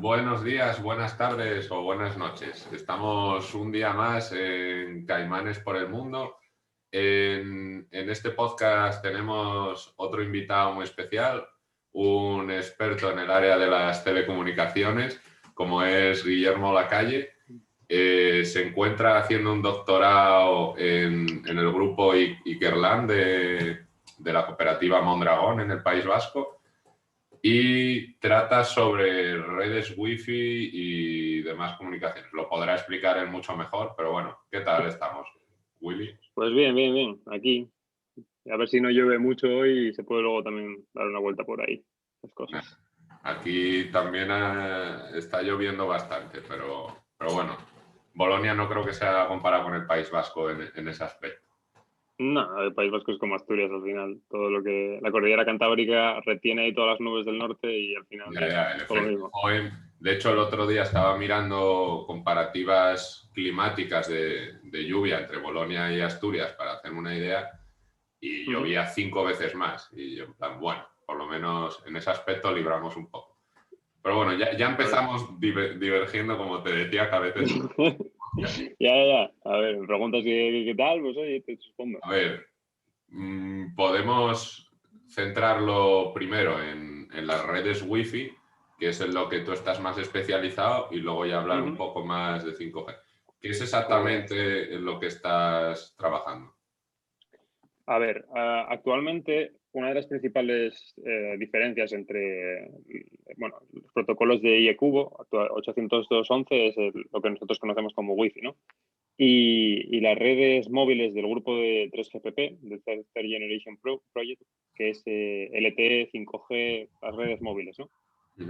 Buenos días, buenas tardes o buenas noches. Estamos un día más en Caimanes por el Mundo. En este podcast tenemos otro invitado muy especial, un experto en el área de las telecomunicaciones, como es Guillermo Lacalle. Se encuentra haciendo un doctorado en el grupo Ikerlan de la cooperativa Mondragón en el País Vasco. Y trata sobre redes wifi y demás comunicaciones. Lo podrá explicar él mucho mejor, pero bueno, ¿qué tal estamos, Willy? Pues bien, aquí. A ver si no llueve mucho hoy y se puede luego también dar una vuelta por ahí, las cosas. Aquí también está lloviendo bastante, pero bueno, Bolonia no creo que sea comparado con el País Vasco en ese aspecto. No, el País Vasco es como Asturias al final. Todo lo que la cordillera cantábrica retiene ahí todas las nubes del norte y al final es Ya, el todo lo efecto mismo. Joen. De hecho, el otro día estaba mirando comparativas climáticas de lluvia entre Bolonia y Asturias para hacerme una idea. Y llovía 5 veces más. Y yo, en plan, bueno, por lo menos en ese aspecto libramos un poco. Pero bueno, ya A ver. empezamos divergiendo, como te decía, que a veces... Ya. A ver, me preguntas qué tal, pues oye, te respondo. A ver, podemos centrarlo primero en las redes Wi-Fi, que es en lo que tú estás más especializado, y luego ya hablar un poco más de 5G. ¿Qué es Pues, exactamente en lo que estás trabajando? a ver, actualmente una de las principales diferencias entre los protocolos de IE-Cubo, 802.11 es lo que nosotros conocemos como Wi-Fi, ¿no? Y las redes móviles del grupo de 3GPP, del Third Generation Project, que es LTE, 5G, las redes móviles, ¿no?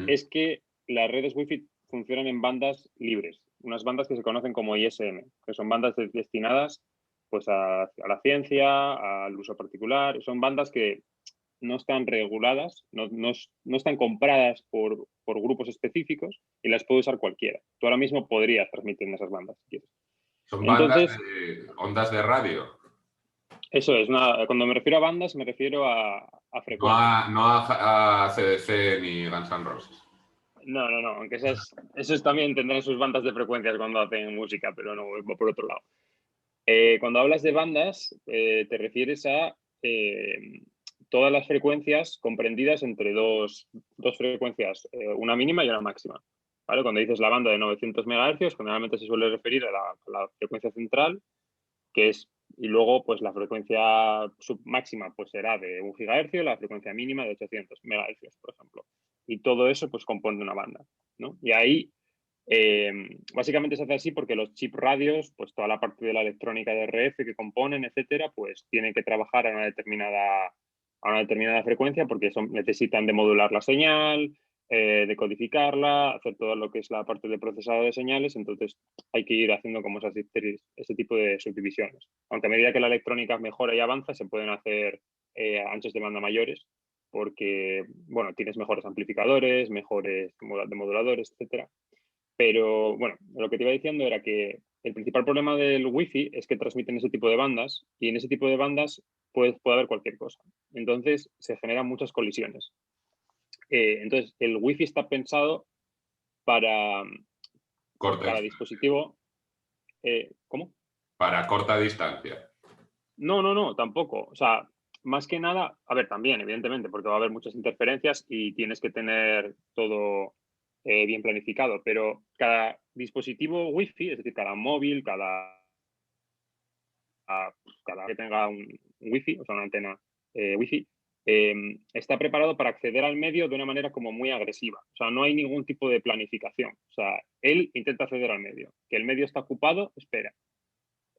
Es que las redes Wi-Fi funcionan en bandas libres, unas bandas que se conocen como ISM, que son bandas destinadas pues a la ciencia, al uso particular. Son bandas que no están reguladas, no están compradas por grupos específicos y las puede usar cualquiera. Tú ahora mismo podrías transmitir en esas bandas si quieres. ¿Son bandas Entonces, de ondas de radio? eso es, cuando me refiero a bandas, me refiero a No frecuencias. a CDC ni Guns N' Roses. No, aunque esos también tendrán sus bandas de frecuencias cuando hacen música, pero no, va por otro lado. Cuando hablas de bandas, te refieres a todas las frecuencias comprendidas entre dos frecuencias, una mínima y una máxima. ¿Vale? Cuando dices la banda de 900 MHz, generalmente se suele referir a la frecuencia central, que es, y luego pues la frecuencia máxima pues será de 1 GHz, la frecuencia mínima de 800 MHz, por ejemplo. Y todo eso pues compone una banda, ¿no? Y ahí básicamente se hace así porque los chip radios, pues toda la parte de la electrónica de RF que componen, etcétera, pues tienen que trabajar a una determinada frecuencia porque necesitan de modular la señal, de codificarla, hacer todo lo que es la parte de procesado de señales. Entonces hay que ir haciendo como ese tipo de subdivisiones. Aunque a medida que la electrónica mejora y avanza, se pueden hacer anchos de banda mayores porque, bueno, tienes mejores amplificadores, mejores moduladores, etcétera. Pero bueno, lo que te iba diciendo era que el principal problema del Wi-Fi es que transmiten ese tipo de bandas y en ese tipo de bandas puede haber cualquier cosa. Entonces se generan muchas colisiones. Entonces el Wi-Fi está pensado para Corta, cada dispositivo. ¿Cómo? para corta distancia. No, tampoco. O sea, más que nada, a ver, también, evidentemente, porque va a haber muchas interferencias y tienes que tener todo bien planificado, pero cada dispositivo Wi-Fi, es decir, cada móvil, cada que tenga un Wi-Fi, o sea, una antena Wi-Fi, está preparado para acceder al medio de una manera como muy agresiva. O sea, no hay ningún tipo de planificación. O sea, él intenta acceder al medio. Que el medio está ocupado, espera.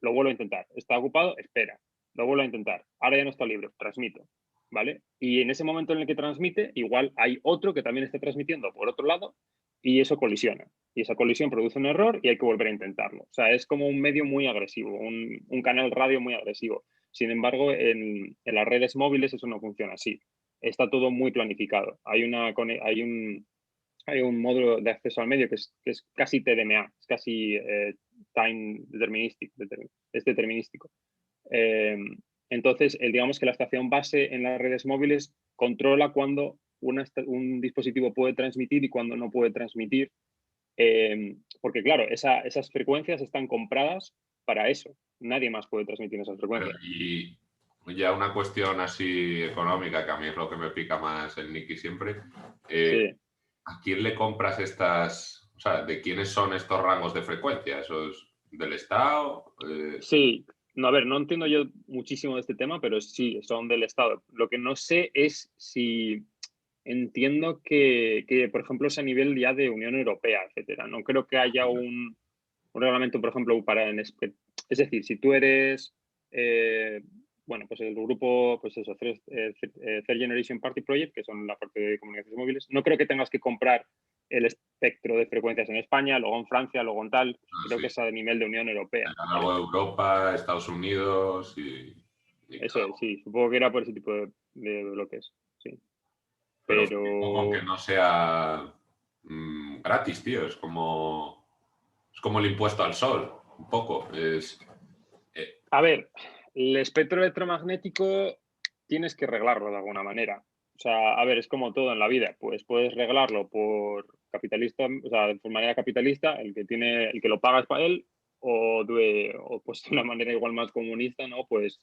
Lo vuelvo a intentar. Está ocupado, espera. Lo vuelvo a intentar. Ahora ya no está libre, transmito. ¿Vale? Y en ese momento en el que transmite, igual hay otro que también está transmitiendo por otro lado y eso colisiona. Y esa colisión produce un error y hay que volver a intentarlo. O sea, es como un medio muy agresivo, un canal radio muy agresivo. Sin embargo, en las redes móviles eso no funciona así. Está todo muy planificado. Hay un módulo de acceso al medio que es casi TDMA, es casi time deterministic, es determinístico. Eh, entonces, digamos que la estación base en las redes móviles controla cuando un dispositivo puede transmitir y cuándo no puede transmitir. Porque claro, esas frecuencias están compradas para eso. Nadie más puede transmitir esas frecuencias. Y ya una cuestión así económica, que a mí es lo que me pica más el Nicky siempre. Sí. ¿A quién le compras estas? O sea, ¿de quiénes son estos rangos de frecuencia? ¿Eso es del Estado? Sí, no, a ver, no entiendo yo muchísimo de este tema, pero sí, son del Estado. Lo que no sé es si entiendo que, por ejemplo, es a nivel ya de Unión Europea, etcétera. No creo que haya un reglamento, por ejemplo, es decir, si tú eres, bueno, pues el grupo, pues eso, Third Generation Party Project, que son la parte de comunicaciones móviles, no creo que tengas que comprar el espectro de frecuencias en España, luego en Francia, luego en tal. Creo que Sí. es a nivel de Unión Europea, Algo ¿vale? de Europa, Estados Unidos y Eso cada es, sí, supongo que era por ese tipo de bloques, sí. Pero flipó con que Pero, no sea gratis, tío. Es como el impuesto al sol, un poco. a ver, el espectro electromagnético tienes que reglarlo de alguna manera. O sea, a ver, es como todo en la vida. Pues puedes reglarlo por capitalista, o sea, de manera capitalista, el que lo paga es para él, o pues de una manera igual más comunista, ¿no? Pues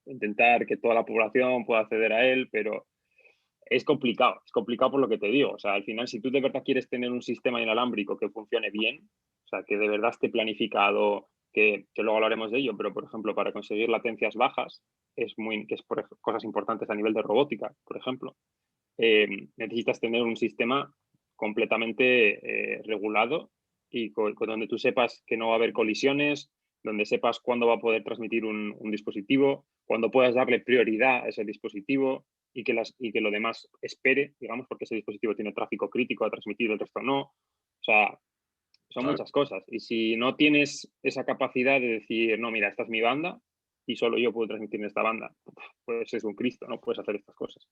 intentar que toda la población pueda acceder a él, pero es complicado por lo que te digo. O sea, al final, si tú de verdad quieres tener un sistema inalámbrico que funcione bien, o sea, que de verdad esté planificado, que luego hablaremos de ello, pero por ejemplo, para conseguir latencias bajas, que es por cosas importantes a nivel de robótica, por ejemplo, necesitas tener un sistema completamente regulado y con donde tú sepas que no va a haber colisiones, donde sepas cuándo va a poder transmitir un dispositivo, cuándo puedas darle prioridad a ese dispositivo y que lo demás espere, digamos, porque ese dispositivo tiene tráfico crítico a transmitir, el resto no. O sea, son ¿Sabes? muchas cosas. Y si no tienes esa capacidad de decir, no, mira, esta es mi banda y solo yo puedo transmitir en esta banda, pues es un Cristo, no puedes hacer estas cosas.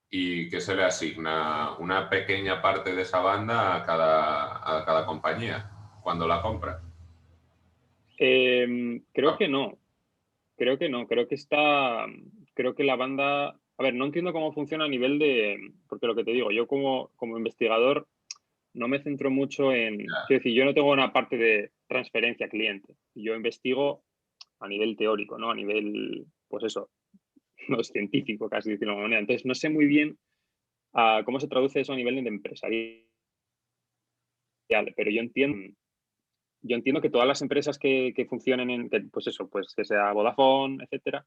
¿Y que se le asigna? ¿Una pequeña parte de esa banda a cada compañía cuando la compra? Creo Ah, que no, creo que no, creo que la banda, a ver, no entiendo cómo funciona a nivel porque lo que te digo, yo como investigador no me centro mucho quiero decir, yo no tengo una parte de transferencia cliente, yo investigo a nivel teórico, ¿no? A nivel, pues eso, no es científico, casi decirlo de alguna manera. Entonces, no sé muy bien cómo se traduce eso a nivel de empresarial, pero yo entiendo que todas las empresas que funcionen pues eso, pues que sea Vodafone, etcétera,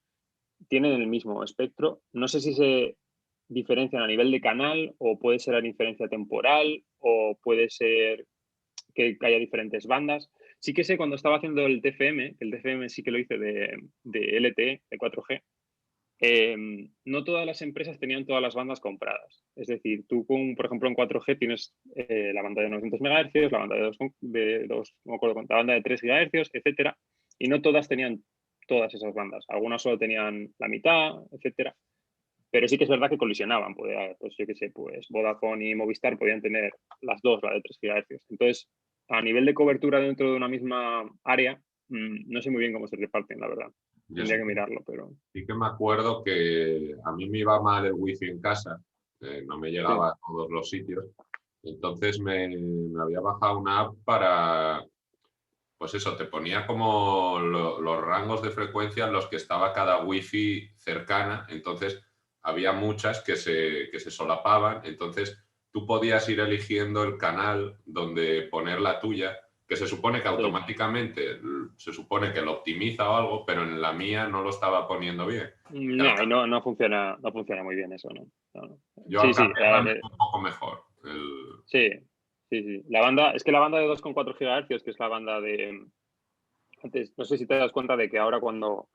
tienen el mismo espectro. No sé si se diferencian a nivel de canal o puede ser a diferencia temporal o puede ser que haya diferentes bandas. Sí que sé cuando estaba haciendo el TFM, que el TFM sí que lo hice de LTE, de 4G, no todas las empresas tenían todas las bandas compradas. Es decir, tú, por ejemplo, en 4G tienes la banda de 900 MHz, la banda no me acuerdo cuánta, la banda de 3 GHz, etcétera, y no todas tenían todas esas bandas. Algunas solo tenían la mitad, etcétera. Pero sí que es verdad que colisionaban. Pues yo qué sé, pues Vodafone y Movistar podían tener las dos, la de 3 GHz. Entonces, a nivel de cobertura dentro de una misma área, no sé muy bien cómo se reparten, la verdad. yo Tendría sí, que mirarlo, pero sí que me acuerdo que a mí me iba mal el wifi en casa, no me llegaba sí. a todos los sitios. Entonces me había bajado una app para, pues eso, te ponía como los rangos de frecuencia en los que estaba cada wifi cercana. Entonces había muchas que se solapaban. Entonces tú podías ir eligiendo el canal donde poner la tuya, que se supone que Sí. automáticamente se supone que lo optimiza o algo, pero en la mía no lo estaba poniendo bien. Y al No, y no funciona muy bien eso, ¿no? No, no. Yo Sí, al sí, cambiarla me fue un poco mejor. sí, sí, sí. Es que la banda de 2,4 GHz, que es la banda de, antes, no sé si te das cuenta de que ahora cuando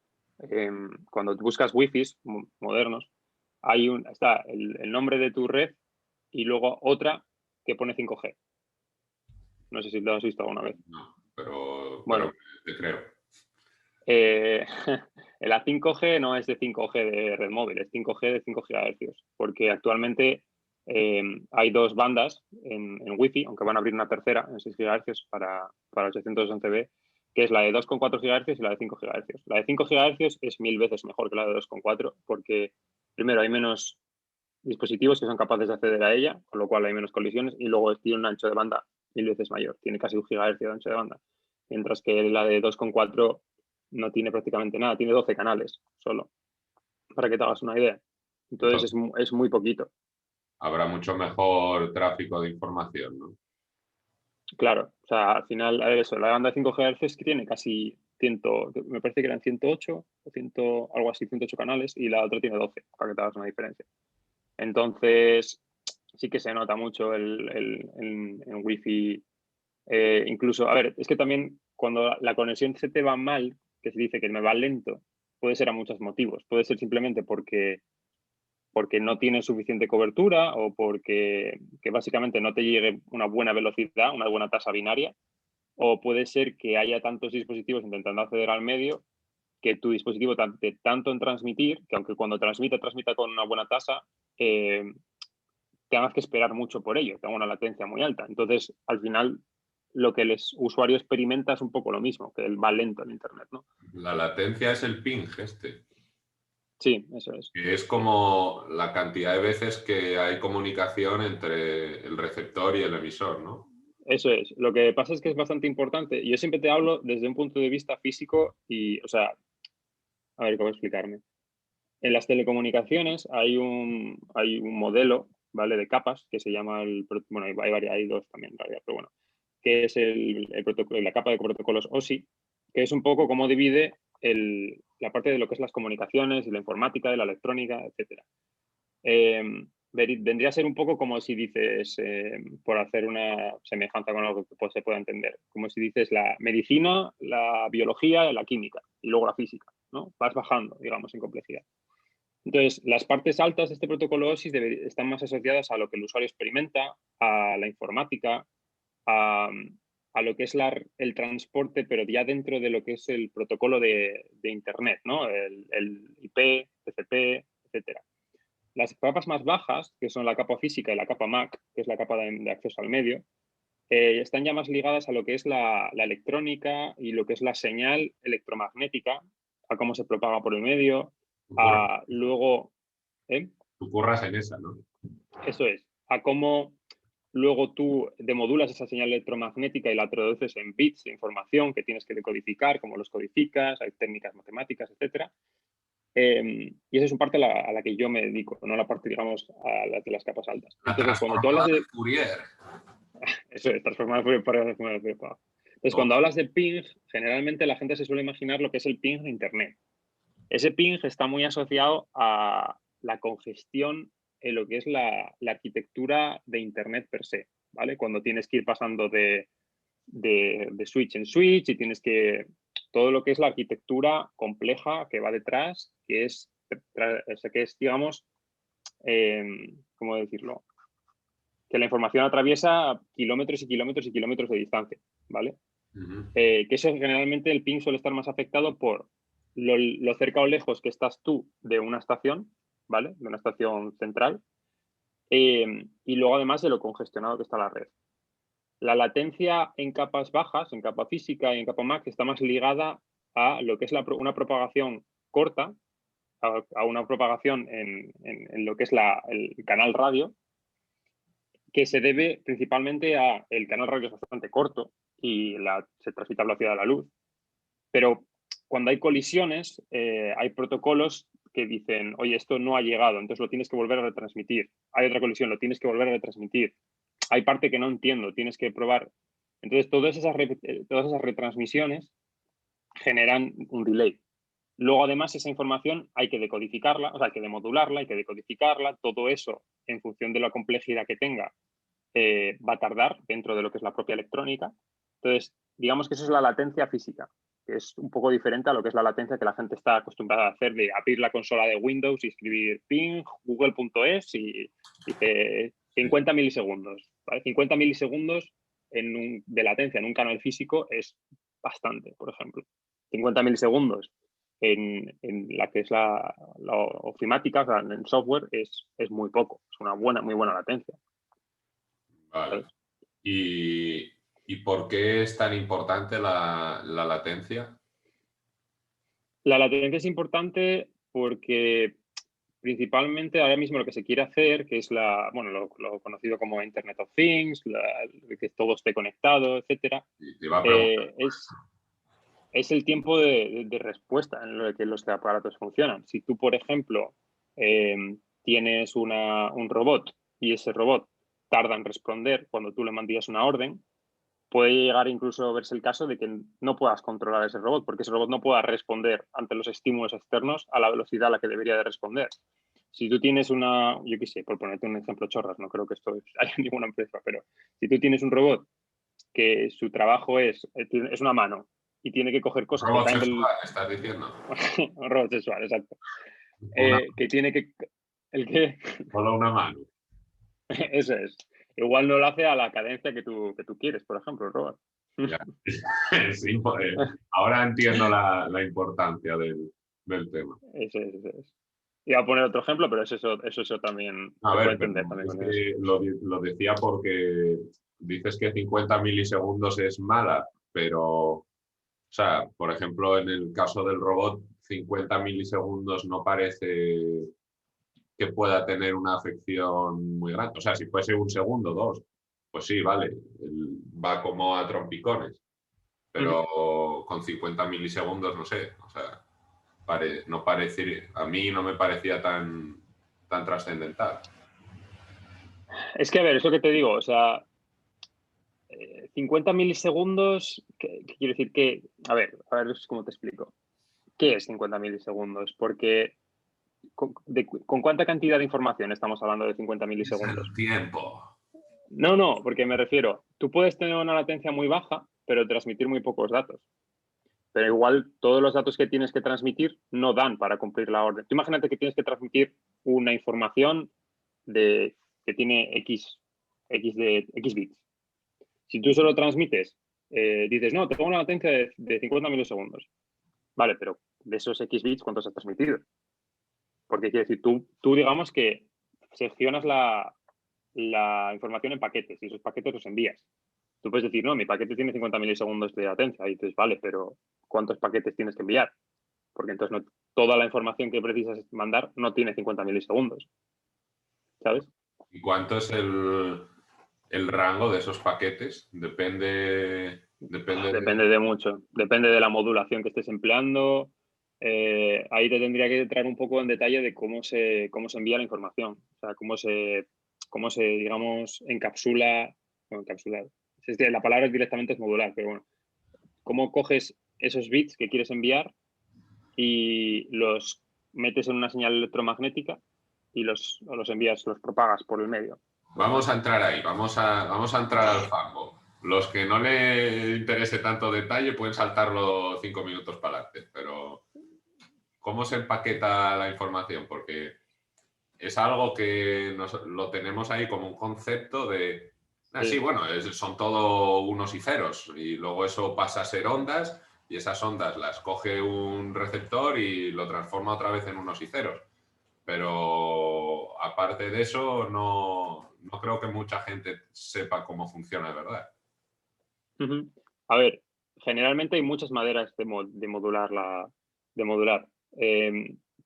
buscas wifis modernos, está el nombre de tu red y luego otra que pone 5G. No sé si lo has visto alguna vez. No, pero Bueno, te creo. Eh, la 5G no es de 5G de red móvil, es 5G de 5 GHz, porque actualmente hay dos bandas en Wi-Fi, aunque van a abrir una tercera en 6 GHz para 811B, que es la de 2,4 GHz y la de 5 GHz. La de 5 GHz es 1000 veces mejor que la de 2,4 porque, primero, hay menos dispositivos que son capaces de acceder a ella, con lo cual hay menos colisiones, y luego tiene un ancho de banda 1000 veces mayor, tiene casi 1 GHz de ancho de banda, mientras que la de 2,4 no tiene prácticamente nada, tiene 12 canales solo, para que te hagas una idea. Entonces es muy poquito. Habrá mucho mejor tráfico de información, ¿no? Claro, o sea, al final, a ver eso, la banda de 5 GHz que tiene casi 100, me parece que eran 108 o 100, algo así, 108 canales, y la otra tiene 12, para que te hagas una diferencia. Entonces, sí que se nota mucho en Wi-Fi. Incluso, a ver, es que también cuando la conexión se te va mal, que se dice que me va lento, puede ser a muchos motivos. Puede ser simplemente porque no tienes suficiente cobertura o porque que básicamente no te llegue una buena velocidad, una buena tasa binaria, o puede ser que haya tantos dispositivos intentando acceder al medio que tu dispositivo tarde tanto en transmitir, que aunque cuando transmita con una buena tasa, tengas que esperar mucho por ello, tenga una latencia muy alta. Entonces, al final, lo que el usuario experimenta es un poco lo mismo, que va lento en Internet, ¿no? La latencia es el ping este. Sí, eso es. Que es como la cantidad de veces que hay comunicación entre el receptor y el emisor, ¿no? Eso es. Lo que pasa es que es bastante importante. Yo siempre te hablo desde un punto de vista físico y, o sea, a ver cómo explicarme. En las telecomunicaciones hay un modelo, ¿vale? De capas que se llama bueno, hay dos también en realidad, pero bueno, que es la capa de protocolos OSI, que es un poco cómo divide la parte de lo que es las comunicaciones y la informática, de la electrónica, etcétera. Vendría a ser un poco como si dices, por hacer una semejanza con algo que se pueda entender, como si dices la medicina, la biología, la química y luego la física, ¿no? Vas bajando, digamos, en complejidad. Entonces, las partes altas de este protocolo OSIS están más asociadas a lo que el usuario experimenta, a la informática, a lo que es el transporte, pero ya dentro de lo que es el protocolo de Internet, ¿no? El IP, TCP, etcétera. Las capas más bajas, que son la capa física y la capa MAC, que es la capa de acceso al medio, están ya más ligadas a lo que es la electrónica y lo que es la señal electromagnética, a cómo se propaga por el medio, a luego... Tú curras en esa, ¿no? Eso es, a cómo luego tú demodulas esa señal electromagnética y la traduces en bits de información que tienes que decodificar, cómo los codificas, hay técnicas matemáticas, etc. Y esa es una parte a la que yo me dedico, no la parte, digamos, a las de las capas altas. La Entonces, cuando tú hablas transformada de... de Fourier. Eso es, transformar de Fourier. Entonces, cuando hablas de ping, generalmente la gente se suele imaginar lo que es el ping de Internet. Ese ping está muy asociado a la congestión en lo que es la arquitectura de Internet per se, ¿vale? Cuando tienes que ir pasando de switch en switch y tienes que... Todo lo que es la arquitectura compleja que va detrás, que es digamos, ¿cómo decirlo? Que la información atraviesa kilómetros y kilómetros y kilómetros de distancia, ¿vale? Que eso generalmente el ping suele estar más afectado por lo cerca o lejos que estás tú de una estación, ¿vale? De una estación central, y luego además de lo congestionado que está la red. La latencia en capas bajas, en capa física y en capa MAC, está más ligada a lo que es una propagación corta, a una propagación en lo que es el canal radio, que se debe principalmente a el canal radio es bastante corto y se transmite a la velocidad de la luz, pero cuando hay colisiones hay protocolos que dicen, oye, esto no ha llegado, entonces lo tienes que volver a retransmitir. Hay otra colisión, lo tienes que volver a retransmitir. Hay parte que no entiendo, tienes que probar. Entonces, todas esas retransmisiones generan un delay. Luego, además, esa información hay que decodificarla, o sea, hay que demodularla, hay que decodificarla. Todo eso, en función de la complejidad que tenga, va a tardar dentro de lo que es la propia electrónica. Entonces, digamos que eso es la latencia física, que es un poco diferente a lo que es la latencia que la gente está acostumbrada a hacer de abrir la consola de Windows y escribir ping, google.es y dice 50 milisegundos. ¿Vale? 50 milisegundos de latencia en un canal físico es bastante, por ejemplo. 50 milisegundos en la que es la ofimática, o sea, en software, es muy poco. Es una muy buena latencia. Vale. ¿Y por qué es tan importante la latencia? La latencia es importante porque principalmente ahora mismo lo que se quiere hacer, que es lo conocido como Internet of Things, que todo esté conectado, etcétera, Y te iba a preguntar, es el tiempo de respuesta en lo que los aparatos funcionan. Si tú, por ejemplo, tienes un robot y ese robot tarda en responder cuando tú le mandas una orden, puede llegar incluso a verse el caso de que no puedas controlar ese robot, porque ese robot no pueda responder ante los estímulos externos a la velocidad a la que debería de responder. Si tú tienes yo qué sé, por ponerte un ejemplo chorras, no creo que esto haya ninguna empresa, pero si tú tienes un robot que su trabajo es una mano y tiene que coger cosas que robot caen del... sexual, estás diciendo. un robot sexual, exacto. Una, Que tiene que... ¿El qué? solo una mano. Eso es. Igual no lo hace a la cadencia que tú quieres, por ejemplo, el robot. Ya. Sí, ahora entiendo la importancia del tema. Eso es. Iba a poner otro ejemplo, pero eso también A se puede ver, pero entender también es con eso. que lo decía porque dices que 50 milisegundos es mala, pero, o sea, por ejemplo, en el caso del robot, 50 milisegundos no parece que pueda tener una afección muy grande. O sea, si fuese un segundo, dos, pues sí, vale, va como a trompicones, pero con 50 milisegundos, no sé, o sea, no parece, a mí no me parecía tan trascendental. Es que, a ver, es lo que te digo, o sea, 50 milisegundos, ¿qué quiere decir? A ver cómo te explico. ¿Qué es 50 milisegundos? Porque ¿con cuánta cantidad de información estamos hablando de 50 Es milisegundos? el tiempo. No, porque me refiero, tú puedes tener una latencia muy baja, pero transmitir muy pocos datos. Pero igual todos los datos que tienes que transmitir no dan para cumplir la orden. Tú imagínate que tienes que transmitir una información que tiene X bits. Si tú solo transmites, dices, no, tengo una latencia de 50 milisegundos. Vale, pero de esos X bits, ¿cuántos has transmitido? Porque quiere decir, tú digamos que seccionas la información en paquetes y esos paquetes los envías. Tú puedes decir, no, mi paquete tiene 50 milisegundos de latencia. Y dices, vale, pero ¿cuántos paquetes tienes que enviar? Porque entonces toda la información que precisas mandar no tiene 50 milisegundos. ¿Sabes? ¿Y cuánto es el rango de esos paquetes? Depende Depende de... de mucho. Depende de la modulación que estés empleando. Ahí te tendría que entrar un poco en detalle de cómo se envía la información. O sea, cómo se digamos, encapsula. Bueno, encapsular. La palabra directamente es modular, pero bueno. ¿Cómo coges esos bits que quieres enviar y los metes en una señal electromagnética y los envías, los propagas por el medio? Vamos a entrar ahí, vamos a entrar al fango. Los que no le interese tanto detalle pueden saltarlo 5 minutos para adelante, pero ¿cómo se empaqueta la información? Porque es algo que lo tenemos ahí como un concepto de, sí, Sí. bueno, son todo unos y ceros y luego eso pasa a ser ondas y esas ondas las coge un receptor y lo transforma otra vez en unos y ceros. Pero aparte de eso, no creo que mucha gente sepa cómo funciona de verdad. Uh-huh. A ver, generalmente hay muchas maneras de modular de modular.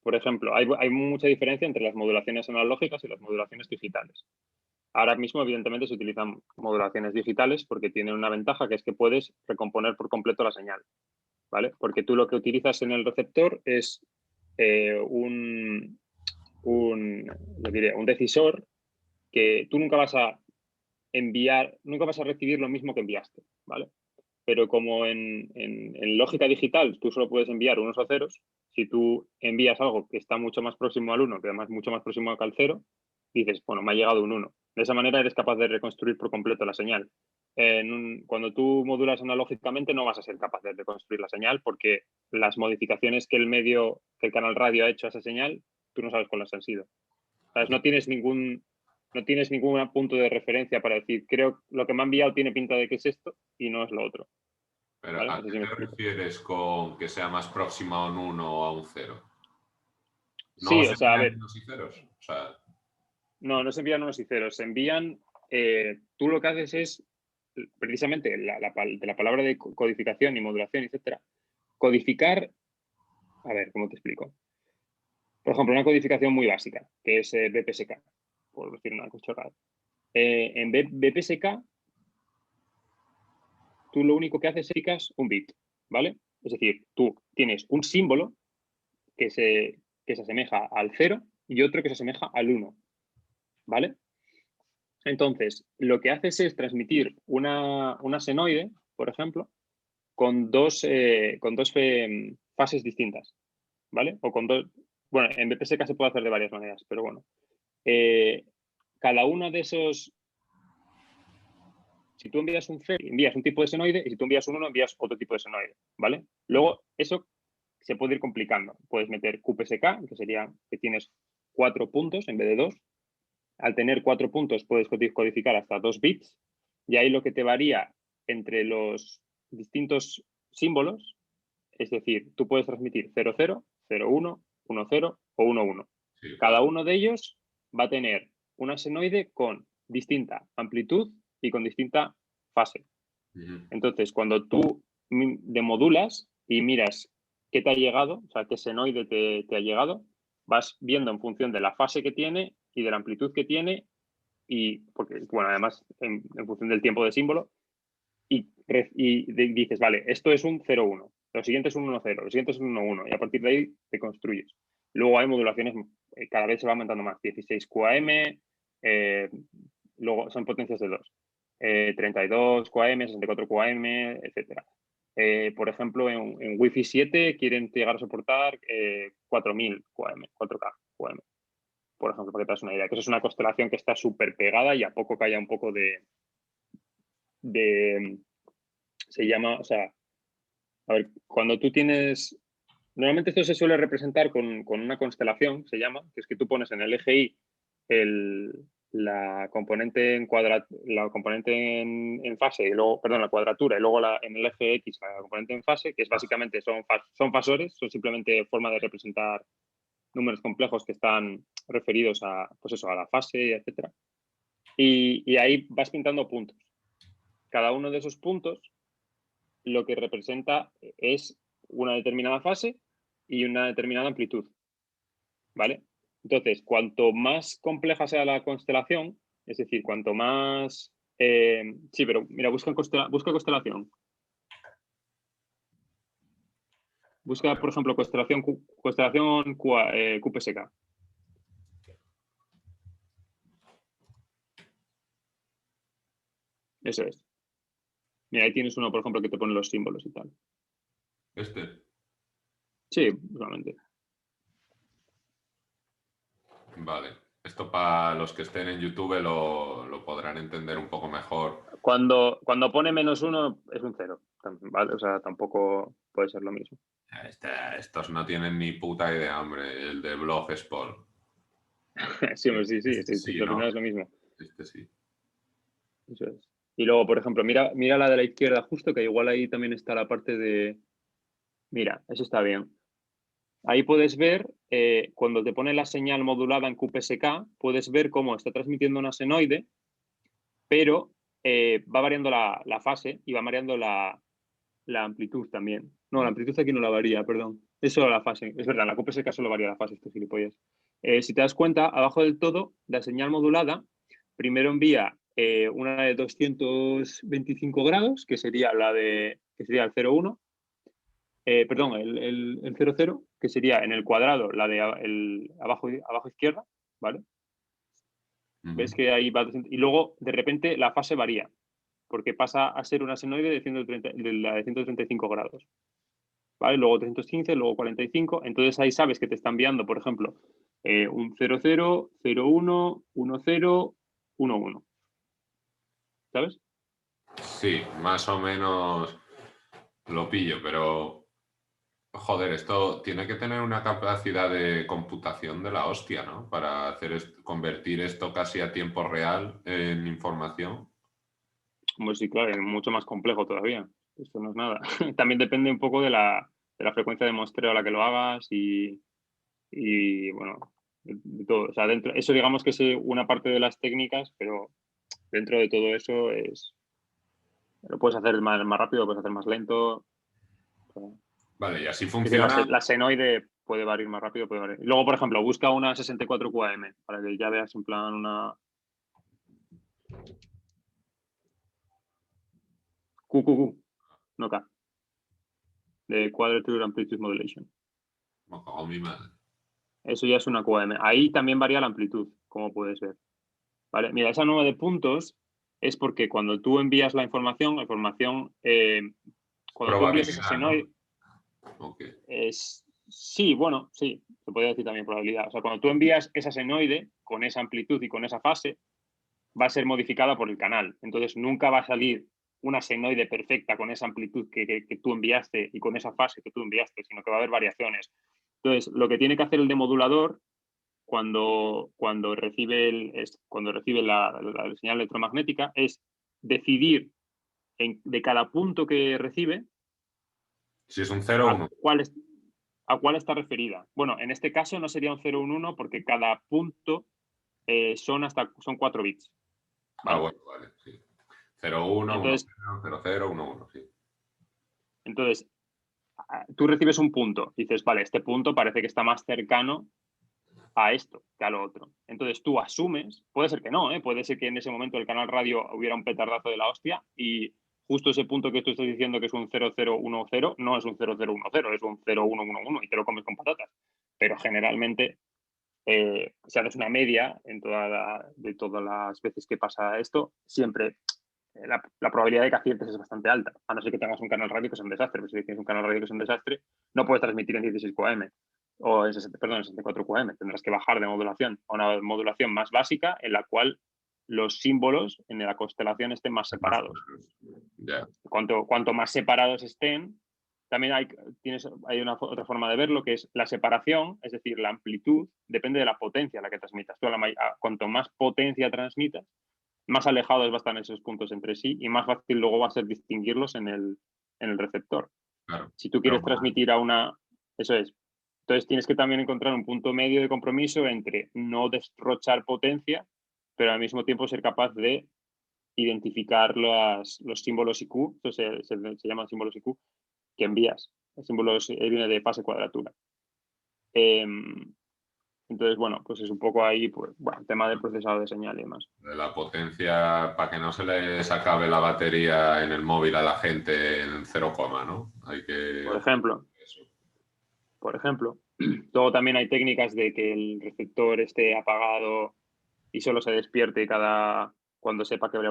Por ejemplo, hay mucha diferencia entre las modulaciones analógicas y las modulaciones digitales. Ahora mismo, evidentemente, se utilizan modulaciones digitales porque tienen una ventaja, que es que puedes recomponer por completo la señal, ¿vale? Porque tú lo que utilizas en el receptor es un decisor que tú nunca vas a enviar, nunca vas a recibir lo mismo que enviaste, ¿vale? Pero como en lógica digital tú solo puedes enviar unos o ceros, si tú envías algo que está mucho más próximo al 1, que además mucho más próximo al 0, dices, bueno, me ha llegado un 1. De esa manera eres capaz de reconstruir por completo la señal. Cuando tú modulas analógicamente no vas a ser capaz de reconstruir la señal porque las modificaciones que el canal radio ha hecho a esa señal, tú no sabes cuáles han sido. ¿Sabes? No tienes ningún punto de referencia para decir, creo lo que me ha enviado tiene pinta de que es esto y no es lo otro. Pero ¿Vale? ¿a No sé qué si me te explico. refieres con que sea más próximo a un 1 o a un 0? ¿No Sí, se o sea, a envían ver, unos y ceros? O sea, no se envían unos y ceros, se envían, tú lo que haces es, precisamente, de la palabra de codificación y modulación, etcétera, codificar, a ver, ¿cómo te explico? por ejemplo, una codificación muy básica, que es BPSK, por decir una chorrada. En BPSK, tú lo único que haces es codificas un bit, ¿vale? Es decir, tú tienes un símbolo que se asemeja al 0 y otro que se asemeja al 1, ¿vale? Entonces, lo que haces es transmitir una senoide, por ejemplo, con dos fases distintas, ¿vale? O con dos. Bueno, en BPSK se puede hacer de varias maneras, pero bueno. Cada uno de esos. Si tú envías un 0, envías un tipo de senoide, y si tú envías un 1, envías otro tipo de senoide, ¿vale? Luego, eso se puede ir complicando. Puedes meter QPSK, que sería que tienes 4 puntos en vez de 2. Al tener 4 puntos puedes codificar hasta 2 bits, y ahí lo que te varía entre los distintos símbolos, es decir, tú puedes transmitir 00, 01, 10 o 11. Sí, Cada uno de ellos va a tener una senoide con distinta amplitud y con distinta fase. Entonces, cuando tú demodulas y miras qué te ha llegado, o sea, qué senoide te ha llegado, vas viendo en función de la fase que tiene y de la amplitud que tiene, y porque, bueno, además en función del tiempo de símbolo, y dices, vale, esto es un 0-1, lo siguiente es un 1-0, lo siguiente es un 1-1, y a partir de ahí te construyes. Luego hay modulaciones, cada vez se va aumentando más, 16 QAM, luego son potencias de 2, 32 QAM, 64 QAM, etc. Por ejemplo, en Wi-Fi 7 quieren llegar a soportar 4000 QAM, 4K QAM, por ejemplo, para que te das una idea, que eso es una constelación que está súper pegada y a poco que haya un poco de se llama, o sea, a ver, cuando tú tienes, normalmente esto se suele representar con una constelación, se llama, que es que tú pones en el eje Y la componente en fase, y luego, perdón, la cuadratura, y luego en el eje X la componente en fase, que es básicamente son fasores, son simplemente forma de representar números complejos que están referidos a, pues eso, a la fase, etcétera. Y ahí vas pintando puntos. Cada uno de esos puntos lo que representa es una determinada fase y una determinada amplitud, ¿vale? Entonces, cuanto más compleja sea la constelación, es decir, cuanto más... sí, pero mira, busca constelación. Busca, por ejemplo, constelación QPSK. Eso es. Mira, ahí tienes uno, por ejemplo, que te pone los símbolos y tal. Sí, usualmente. Vale. Esto para los que estén en YouTube lo podrán entender un poco mejor. Cuando pone -1 es un 0, ¿vale? O sea, tampoco puede ser lo mismo. Estos no tienen ni puta idea, hombre. El de Blogspot. Sí, sí, Sí, al ¿no? final es lo mismo. Sí. Eso es. Y luego, por ejemplo, mira la de la izquierda justo, que igual ahí también está la parte de... Mira, eso está bien. Ahí puedes ver, cuando te pone la señal modulada en QPSK, puedes ver cómo está transmitiendo una senoide, pero va variando la fase y va variando la amplitud también. No, la amplitud aquí no la varía, perdón. Es solo la fase. Es verdad, la QPSK solo varía la fase, esto gilipollas. Si te das cuenta, abajo del todo, la señal modulada primero envía una de 225 grados, que sería el 0,1. Perdón, el 00, que sería en el cuadrado, la de abajo izquierda, ¿vale? Ves que ahí va. Y luego, de repente, la fase varía, porque pasa a ser una senoide de la de 135 grados. ¿Vale? Luego 315, luego 45. Entonces ahí sabes que te está enviando, por ejemplo, un 00, 01, 10, 11. ¿Sabes? Sí, más o menos lo pillo, pero joder, esto tiene que tener una capacidad de computación de la hostia, ¿no? Para convertir esto casi a tiempo real en información. Pues sí, claro, es mucho más complejo todavía. Esto no es nada. También depende un poco de la frecuencia de muestreo a la que lo hagas y bueno, de todo. O sea, eso digamos que es una parte de las técnicas, pero dentro de todo eso lo puedes hacer más rápido, lo puedes hacer más lento. O sea, Vale, y así es decir, funciona. la senoide puede variar más rápido, puede variar. Y luego, por ejemplo, busca una 64 QAM para que ya veas en plan una QQQ, no K, de Quadrature Amplitude Modulation. Me cago en mi madre. Eso ya es una QAM. Ahí también varía la amplitud, como puedes ver. ¿Vale? Mira, esa 9 de puntos es porque cuando tú envías la información, cuando tú envías esa Probabilidad, senoide, ¿no? Ok. sí, bueno, sí, se podría decir también probabilidad. O sea, cuando tú envías esa senoide con esa amplitud y con esa fase, va a ser modificada por el canal. Entonces, nunca va a salir una senoide perfecta con esa amplitud que tú enviaste y con esa fase que tú enviaste, sino que va a haber variaciones. Entonces, lo que tiene que hacer el demodulador cuando recibe la señal electromagnética es decidir de cada punto que recibe Si es un 0 o a un 1. cuál está referida. Bueno, en este caso no sería un 0, un 1 porque cada punto son 4 bits. Ah, ¿vale? bueno, vale, sí. 0, 1, 1, Entonces, 0, 0, 0, 1, 1, sí. entonces, tú recibes un punto y dices, vale, este punto parece que está más cercano a esto que a lo otro. Entonces tú asumes, puede ser que no, puede ser que en ese momento el canal radio hubiera un petardazo de la hostia y justo ese punto que tú estás diciendo que es un 0010 no es un 0010, es un 0111 y te lo comes con patatas. Pero generalmente, si haces una media de todas las veces que pasa esto, siempre la probabilidad de que aciertes es bastante alta, a no ser que tengas un canal radio que es un desastre. Pero si tienes un canal radio que es un desastre, no puedes transmitir en 16 QAM o en 64 QAM. Tendrás que bajar de modulación a una modulación más básica en la cual los símbolos en la constelación estén más separados. Ya. Cuanto más separados estén, también hay otra forma de verlo, que es la separación, es decir, la amplitud, depende de la potencia a la que transmitas. Cuanto más potencia transmitas, más alejados van a estar esos puntos entre sí y más fácil luego va a ser distinguirlos en el receptor. Claro. Si tú quieres transmitir eso es. Entonces tienes que también encontrar un punto medio de compromiso entre no derrochar potencia, pero al mismo tiempo ser capaz de identificar los símbolos IQ, eso se llaman símbolos IQ, que envías. El símbolo viene de fase cuadratura. Entonces, bueno, pues es un poco ahí, pues, bueno, tema del procesado de señal y demás. De la potencia, para que no se les acabe la batería en el móvil a la gente en 0, ¿no? Hay que... Por ejemplo, luego también hay técnicas de que el receptor esté apagado y solo se despierte cuando sepa que que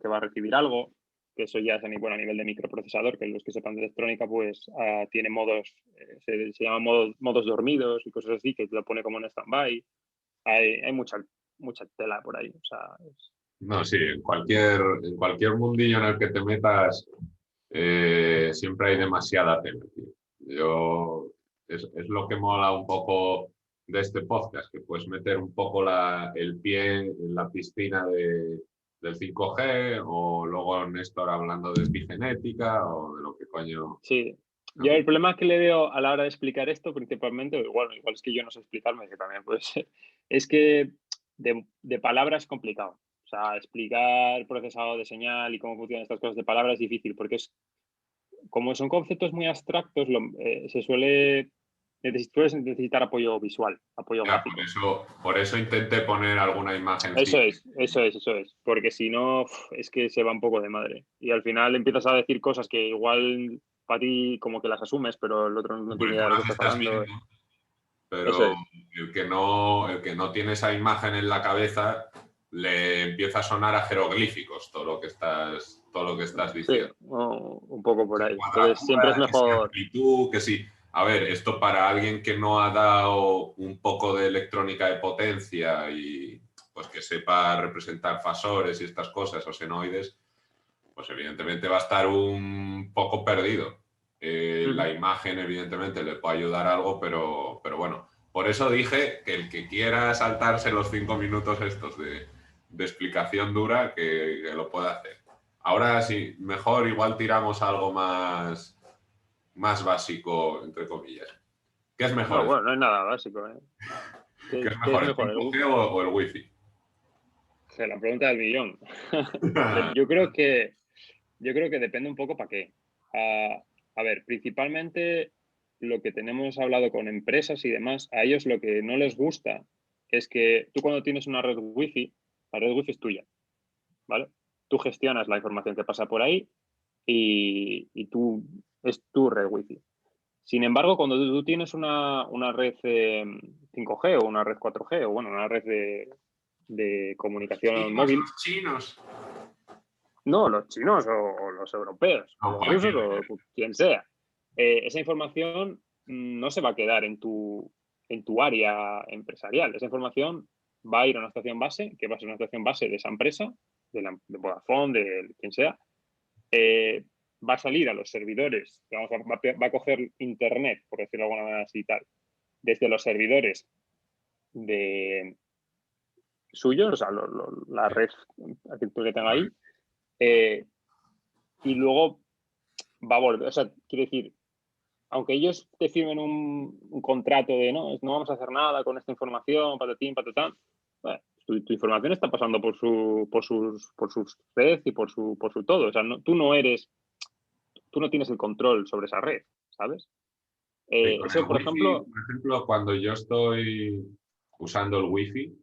va a recibir algo, que eso ya es a nivel de microprocesador, que los que sepan de electrónica, pues tiene modos, se llaman modos dormidos y cosas así, que te lo pone como en stand-by. Hay mucha tela por ahí. O sea, No, sí, en cualquier mundillo en el que te metas, siempre hay demasiada tela, tío. Es lo que mola un poco de este podcast, que puedes meter un poco el pie en la piscina del 5G, o luego Néstor hablando de epigenética o de lo que coño. sí. Yo el problema que le veo a la hora de explicar esto, principalmente, igual es que yo no sé explicarme, que también puede ser, es que de palabra es complicado. O sea, explicar procesado de señal y cómo funcionan estas cosas de palabra es difícil, porque como son conceptos muy abstractos, sueles necesitar apoyo visual, apoyo Ya, gráfico. por eso intenté poner alguna imagen. Sí. Eso es, porque si no, es que se va un poco de madre. Y al final empiezas a decir cosas que igual para ti como que las asumes, pero el otro no tiene Hombre, tú idea de lo que las estás estás hablando. viendo, Eso pero es. el que no tiene esa imagen en la cabeza le empieza a sonar a jeroglíficos todo lo que estás Sí, diciendo. un poco por Que ahí. Entonces siempre es cuadratura, que si mejor. amplitud, que si... A ver, esto para alguien que no ha dado un poco de electrónica de potencia y pues que sepa representar fasores y estas cosas o senoides, pues evidentemente va a estar un poco perdido. La imagen, evidentemente, le puede ayudar algo, pero bueno. Por eso dije que el que quiera saltarse los 5 minutos estos de explicación dura, que lo pueda hacer. Ahora sí, mejor igual tiramos algo más básico, entre comillas. ¿Qué es mejor? No, bueno, no es nada básico. ¿Qué ¿Qué, es qué es mejor, el mejor? 5G o el Wi-Fi? La pregunta del millón. Yo creo que depende un poco para qué. A ver, principalmente lo que tenemos hablado con empresas y demás, a ellos lo que no les gusta es que tú cuando tienes una red wifi, la red wifi es tuya, ¿vale? Tú gestionas la información que pasa por ahí y tú es tu red wifi. Sin embargo, cuando tú tienes una red 5G o una red 4G o bueno, una red de comunicación móvil, Los chinos. no, los chinos o los europeos, o los rusos o quien sea, esa información no se va a quedar en tu área empresarial. Esa información va a ir a una estación base, que va a ser una estación base de esa empresa, de Vodafone, de quien sea, va a salir a los servidores, digamos, va a coger internet, por decirlo de alguna manera así y tal, desde los servidores de suyos, o sea, la red que tenga ahí, y luego va a volver, o sea, quiere decir, aunque ellos te firmen un contrato de no vamos a hacer nada con esta información, patatín, patatán, bueno, tu información está pasando por sus redes y por su todo. O sea, tú no tienes el control sobre esa red, ¿sabes? Y con el Eso, por wifi, ejemplo, por ejemplo, cuando yo estoy usando el wifi,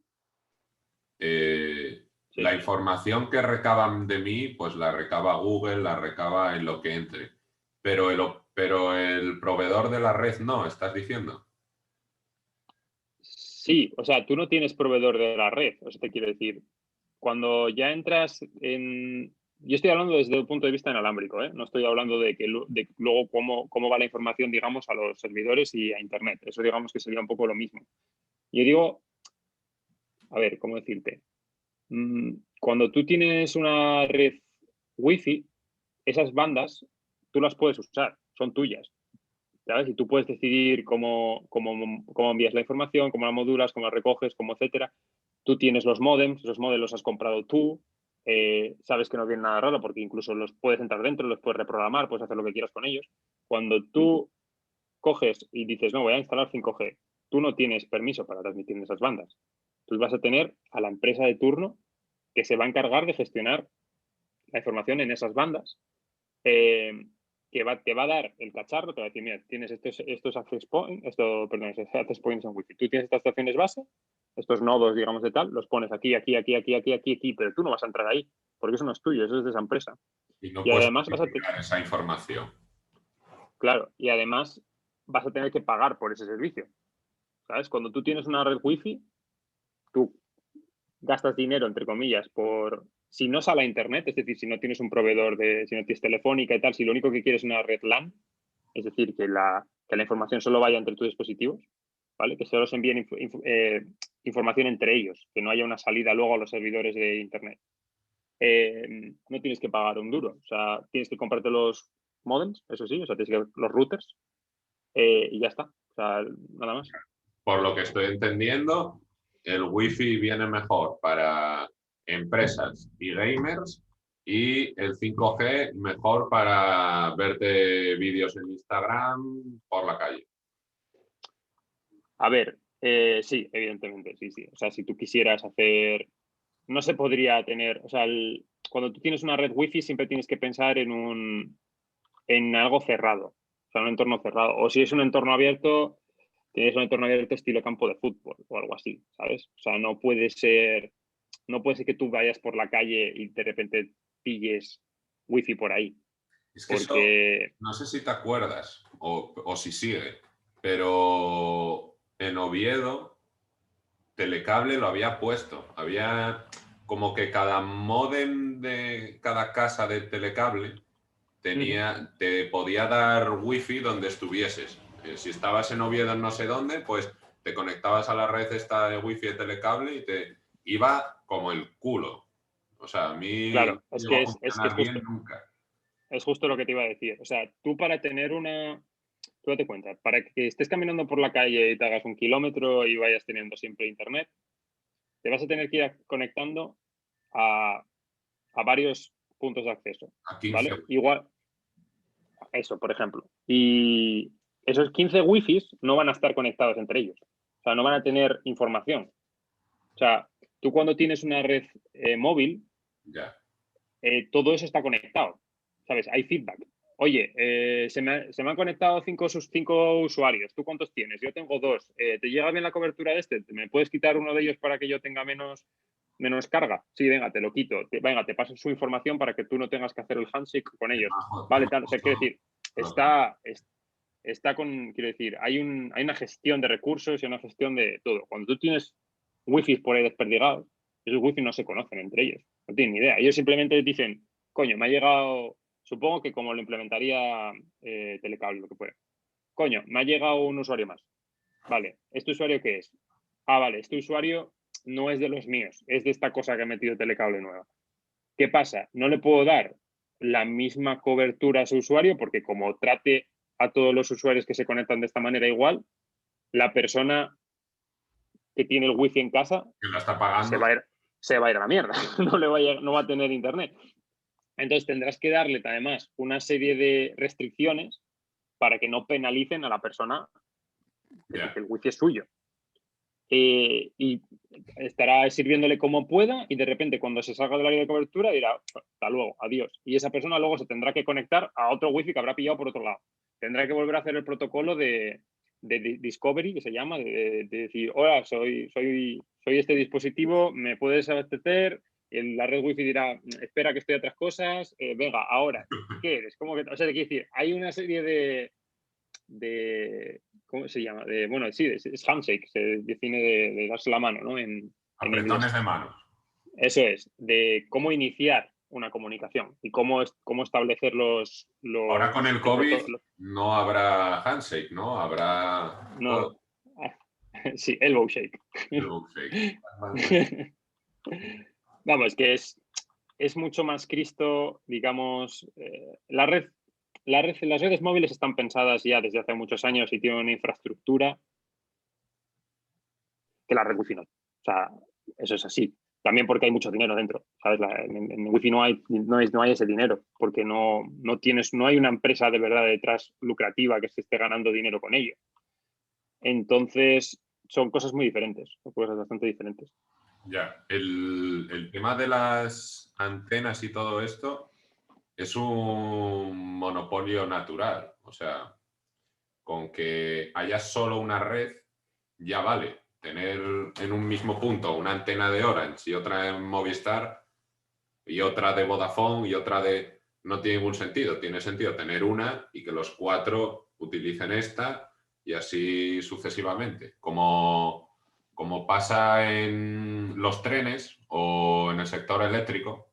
la sí. información que recaban de mí, pues la recaba Google, la recaba en lo que entre. Pero el proveedor de la red no, ¿estás diciendo? Sí, o sea, tú no tienes proveedor de la red, eso te quiero decir. Cuando ya entras en... Yo estoy hablando desde el punto de vista inalámbrico, ¿eh? No estoy hablando de luego cómo va la información, digamos, a los servidores y a Internet. Eso digamos que sería un poco lo mismo. Yo digo, a ver, ¿cómo decirte? Cuando tú tienes una red Wi-Fi, esas bandas tú las puedes usar, son tuyas. ¿Sabes? Y tú puedes decidir cómo envías la información, cómo la modulas, cómo la recoges, cómo etcétera. Tú tienes los modems, esos modems los has comprado tú, sabes que no viene nada raro porque incluso los puedes entrar dentro, los puedes reprogramar, puedes hacer lo que quieras con ellos. Cuando tú coges y dices, no, voy a instalar 5G, tú no tienes permiso para transmitir en esas bandas. Tú vas a tener a la empresa de turno que se va a encargar de gestionar la información en esas bandas, te va a dar el cacharro, te va a decir, mira, tienes estos access points, access points en Wi-Fi. Tú tienes estas estaciones base, estos nodos, digamos, de tal, los pones aquí, pero tú no vas a entrar ahí, porque eso no es tuyo, eso es de esa empresa. Y no Y puedes además modificar esa información. claro, y además vas a tener que pagar por ese servicio. ¿Sabes? Cuando tú tienes una red Wi-Fi, tú gastas dinero, entre comillas, si no sale a internet, es decir, si no tienes un proveedor si no tienes telefónica y tal, si lo único que quieres es una red LAN, es decir, que la información solo vaya entre tus dispositivos, ¿vale? Que solo se envíen información entre ellos, que no haya una salida luego a los servidores de internet. No tienes que pagar un duro, o sea, tienes que comprarte los modems, eso sí, o sea, tienes que los routers y ya está, o sea, nada más. Por lo que estoy entendiendo, el Wi-Fi viene mejor para empresas y gamers y el 5G mejor para verte vídeos en Instagram por la calle. A ver, sí, evidentemente, sí, sí. O sea, si tú quisieras hacer, no se podría tener, o sea, cuando tú tienes una red wifi siempre tienes que pensar en algo cerrado, o sea, un entorno cerrado. O si es un entorno abierto, tienes un entorno abierto estilo campo de fútbol o algo así, ¿sabes? O sea, no puede ser que tú vayas por la calle y de repente pilles wifi por ahí, Es que eso, porque... no sé si te acuerdas o si sigue, pero en Oviedo Telecable lo había puesto. Había como que cada módem de cada casa de Telecable te podía dar wifi donde estuvieses. Si estabas en Oviedo en no sé dónde, pues te conectabas a la red esta de wifi de Telecable y te iba como el culo. O sea, a mí no Claro, es llegó que a es funcionar bien justo. nunca. Es justo lo que te iba a decir. O sea, tú para tener tú date cuenta, para que estés caminando por la calle y te hagas 1 kilómetro y vayas teniendo siempre internet, te vas a tener que ir conectando a, a varios puntos de acceso, A 15 ¿vale? Igual, eso, por ejemplo. Y esos 15 wifis no van a estar conectados entre ellos. O sea, no van a tener información. O sea, tú cuando tienes una red móvil, ya. todo eso está conectado. ¿Sabes? Hay feedback. oye, se me han conectado cinco usuarios, ¿tú cuántos tienes? Yo tengo 2. ¿Te llega bien la cobertura de este? ¿Me puedes quitar uno de ellos para que yo tenga menos carga? Sí, venga, te lo quito. Venga, te paso su información para que tú no tengas que hacer el handshake con ellos. Vale, tal. O sea, quiero decir, quiero decir, hay una gestión de recursos y una gestión de todo. Cuando tú tienes wifi por ahí desperdigados, esos wifi no se conocen entre ellos, no tienen ni idea. Ellos simplemente dicen, coño, me ha llegado, supongo que como lo implementaría Telecable, lo que fuera. Coño, me ha llegado un usuario más. Vale, ¿este usuario qué es? Ah, vale, este usuario no es de los míos, es de esta cosa que ha metido Telecable nueva. ¿Qué pasa? No le puedo dar la misma cobertura a su usuario porque como trate a todos los usuarios que se conectan de esta manera igual, la persona que tiene el wifi en casa Que la está pagando. se va a ir a la mierda, no va a tener internet. Entonces tendrás que darle además una serie de restricciones para que no penalicen a la persona que el wifi es suyo. Y estará sirviéndole como pueda y de repente cuando se salga del área de cobertura dirá hasta luego, adiós. Y esa persona luego se tendrá que conectar a otro wifi que habrá pillado por otro lado. Tendrá que volver a hacer el protocolo de discovery, que se llama, de decir, hola, soy este dispositivo, me puedes abastecer. La red wifi dirá, espera que estoy a otras cosas, venga, ahora, ¿qué eres? ¿Cómo que? O sea, hay que decir, hay una serie de ¿cómo se llama? Bueno, sí, es handshake, se define de darse la mano, ¿no? En Apretones inglés. de manos. Eso es, de cómo iniciar una comunicación y cómo establecer Ahora con el COVID no habrá handshake, ¿no? Habrá... No. Sí, elbow shake. Elbow shake. Vamos, que es mucho más Cristo, digamos, las redes móviles están pensadas ya desde hace muchos años y tienen una infraestructura que la red Wi-Fi no. O sea, eso es así. También porque hay mucho dinero dentro, ¿sabes? En Wi-Fi no hay ese dinero, porque no hay una empresa de verdad detrás lucrativa que se esté ganando dinero con ello. Entonces, son cosas muy diferentes, son cosas bastante diferentes. Ya, el tema de las antenas y todo esto es un monopolio natural. O sea, con que haya solo una red, ya vale. Tener en un mismo punto una antena de Orange y otra en Movistar y otra de Vodafone y otra de... No tiene ningún sentido. Tiene sentido tener una y que los 4 utilicen esta y así sucesivamente. Como pasa en los trenes o en el sector eléctrico,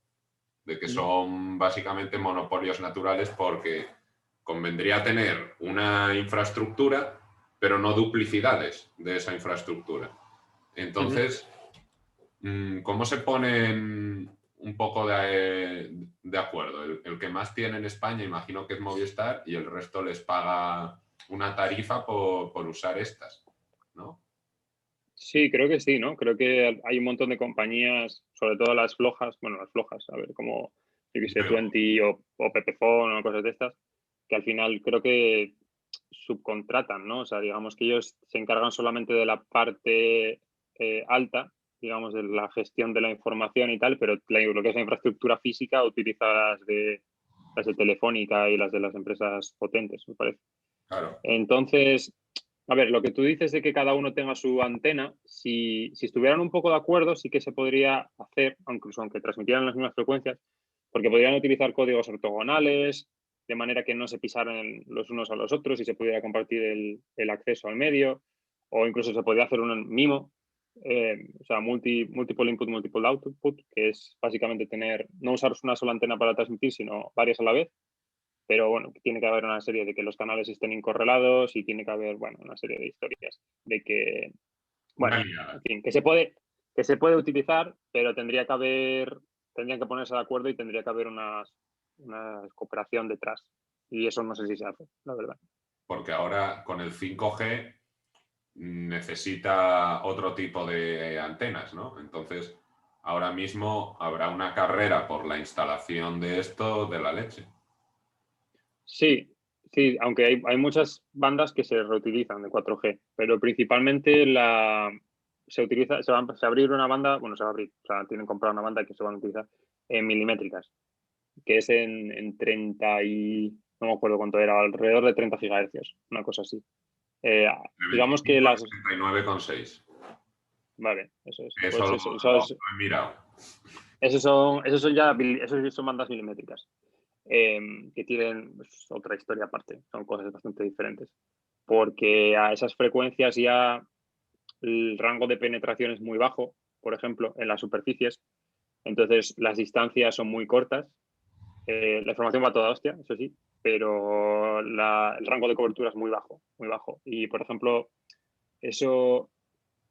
de que son básicamente monopolios naturales porque convendría tener una infraestructura, pero no duplicidades de esa infraestructura. Entonces, ¿cómo se ponen un poco de acuerdo? El que más tiene en España, imagino que es Movistar, y el resto les paga una tarifa por usar estas, ¿no? Sí, creo que sí, ¿no? Creo que hay un montón de compañías, sobre todo las flojas, a ver, como, yo que sé, Pero, 20 o Pepephone o cosas de estas, que al final creo que subcontratan, ¿no? O sea, digamos que ellos se encargan solamente de la parte alta, digamos, de la gestión de la información y tal, pero lo que es la infraestructura física utiliza las de Telefónica y las de las empresas potentes, me parece. claro. Entonces, a ver, lo que tú dices de que cada uno tenga su antena, si estuvieran un poco de acuerdo, sí que se podría hacer, incluso aunque transmitieran las mismas frecuencias, porque podrían utilizar códigos ortogonales, de manera que no se pisaran los unos a los otros y se pudiera compartir el acceso al medio, o incluso se podría hacer un MIMO, o sea, multiple input, multiple output, que es básicamente no usar una sola antena para transmitir, sino varias a la vez. Pero bueno, tiene que haber una serie de que los canales estén incorrelados y tiene que haber, bueno, una serie de historias de que, bueno, en fin, que se puede utilizar, pero tendrían que ponerse de acuerdo y tendría que haber una cooperación detrás. Y eso no sé si se hace, la verdad. Porque ahora con el 5G necesita otro tipo de antenas, ¿no? Entonces, ahora mismo habrá una carrera por la instalación de esto de la leche. Sí, sí, aunque hay muchas bandas que se reutilizan de 4G, pero principalmente se va a abrir una banda, bueno, se va a abrir, o sea, tienen que comprar una banda que se van a utilizar en milimétricas, que es en 30 y no me acuerdo cuánto era, alrededor de 30 GHz, una cosa así. Digamos que 39,6. Vale, eso es. Eso Pues lo he mirado. Esos son bandas milimétricas, que tienen pues, otra historia aparte, son cosas bastante diferentes. Porque a esas frecuencias ya el rango de penetración es muy bajo, por ejemplo, en las superficies. Entonces las distancias son muy cortas. La información va a toda hostia, eso sí, pero el rango de cobertura es muy bajo, muy bajo. Y, por ejemplo, eso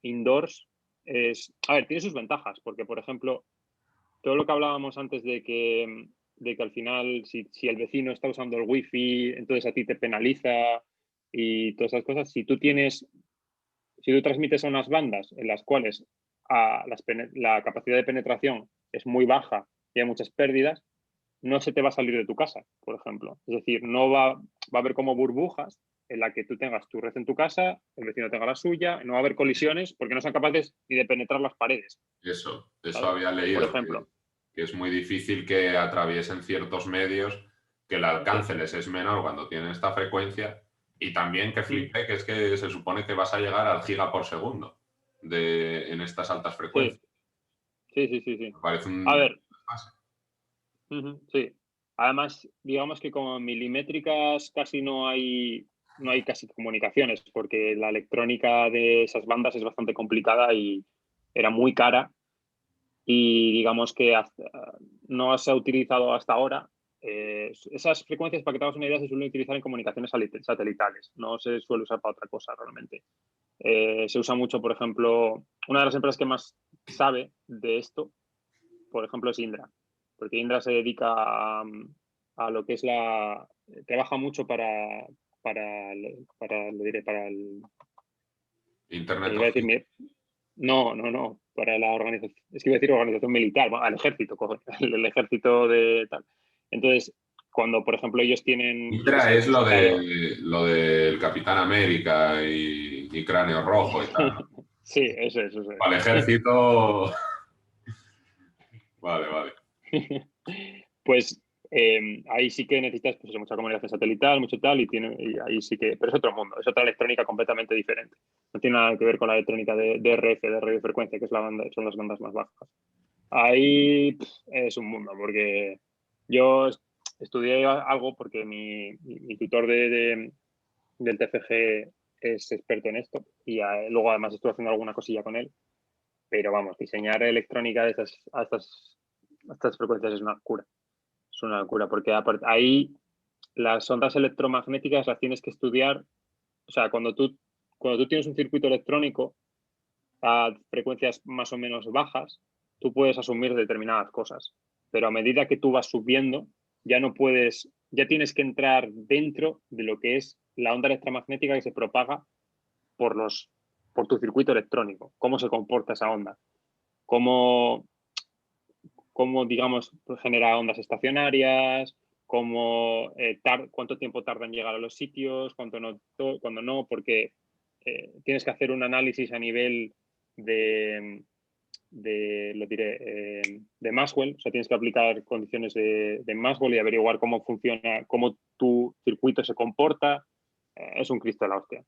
indoors a ver, tiene sus ventajas, porque, por ejemplo, todo lo que hablábamos antes de que al final, si el vecino está usando el wifi, entonces a ti te penaliza y todas esas cosas, si tú transmites a unas bandas en las cuales la capacidad de penetración es muy baja y hay muchas pérdidas, no se te va a salir de tu casa, por ejemplo. Es decir, no va a haber como burbujas en la que tú tengas tu red en tu casa, el vecino tenga la suya, no va a haber colisiones porque no son capaces ni de penetrar las paredes. Eso ¿Sabes? había Por leído, ejemplo. que es muy difícil que atraviesen ciertos medios, que el alcance les es menor cuando tienen esta frecuencia, y también que flipé, que es que se supone que vas a llegar al giga por segundo en estas altas Sí, frecuencias. sí. Me parece A un... ver, sí. Además, digamos que como milimétricas casi no hay casi comunicaciones, porque la electrónica de esas bandas es bastante complicada y era muy cara. Y digamos que no se ha utilizado hasta ahora. Esas frecuencias, para que te hagas una idea, se suelen utilizar en comunicaciones satelitales, no se suele usar para otra cosa realmente. Se usa mucho, por ejemplo, una de las empresas que más sabe de esto, por ejemplo, es Indra, porque Indra se dedica a lo que es trabaja mucho lo diré, para el... Internet iba a of decir, Things. no, para la organización, es que iba a decir organización militar, bueno, al ejército, el ejército de tal. Entonces, cuando, por ejemplo, ellos tienen, yo qué Indra sé, es necesitado... lo del Capitán América y Cráneo Rojo y tal, ¿no? Sí, eso es. Para el ejército... Vale. Pues ahí sí que necesitas pues, mucha comunicación satelital, mucho tal, y ahí sí que, pero es otro mundo, es otra electrónica completamente diferente. No tiene nada que ver con la electrónica de RF, de radiofrecuencia, que es son las bandas más bajas. Ahí es un mundo, porque yo estudié algo porque mi tutor del TFG es experto en esto y luego además estuve haciendo alguna cosilla con él, pero vamos, diseñar electrónica a estas frecuencias es una locura. Es una locura, porque ahí las ondas electromagnéticas las tienes que estudiar. O sea, cuando tú tienes un circuito electrónico a frecuencias más o menos bajas, tú puedes asumir determinadas cosas. Pero a medida que tú vas subiendo, ya tienes que entrar dentro de lo que es la onda electromagnética que se propaga por tu circuito electrónico. Cómo se comporta esa onda. Cómo digamos, genera ondas estacionarias, cuánto tiempo tarda en llegar a los sitios, cuándo no, porque tienes que hacer un análisis a nivel de Maxwell, o sea, tienes que aplicar condiciones de Maxwell y averiguar cómo funciona, cómo tu circuito se comporta. Es un Cristo de la hostia.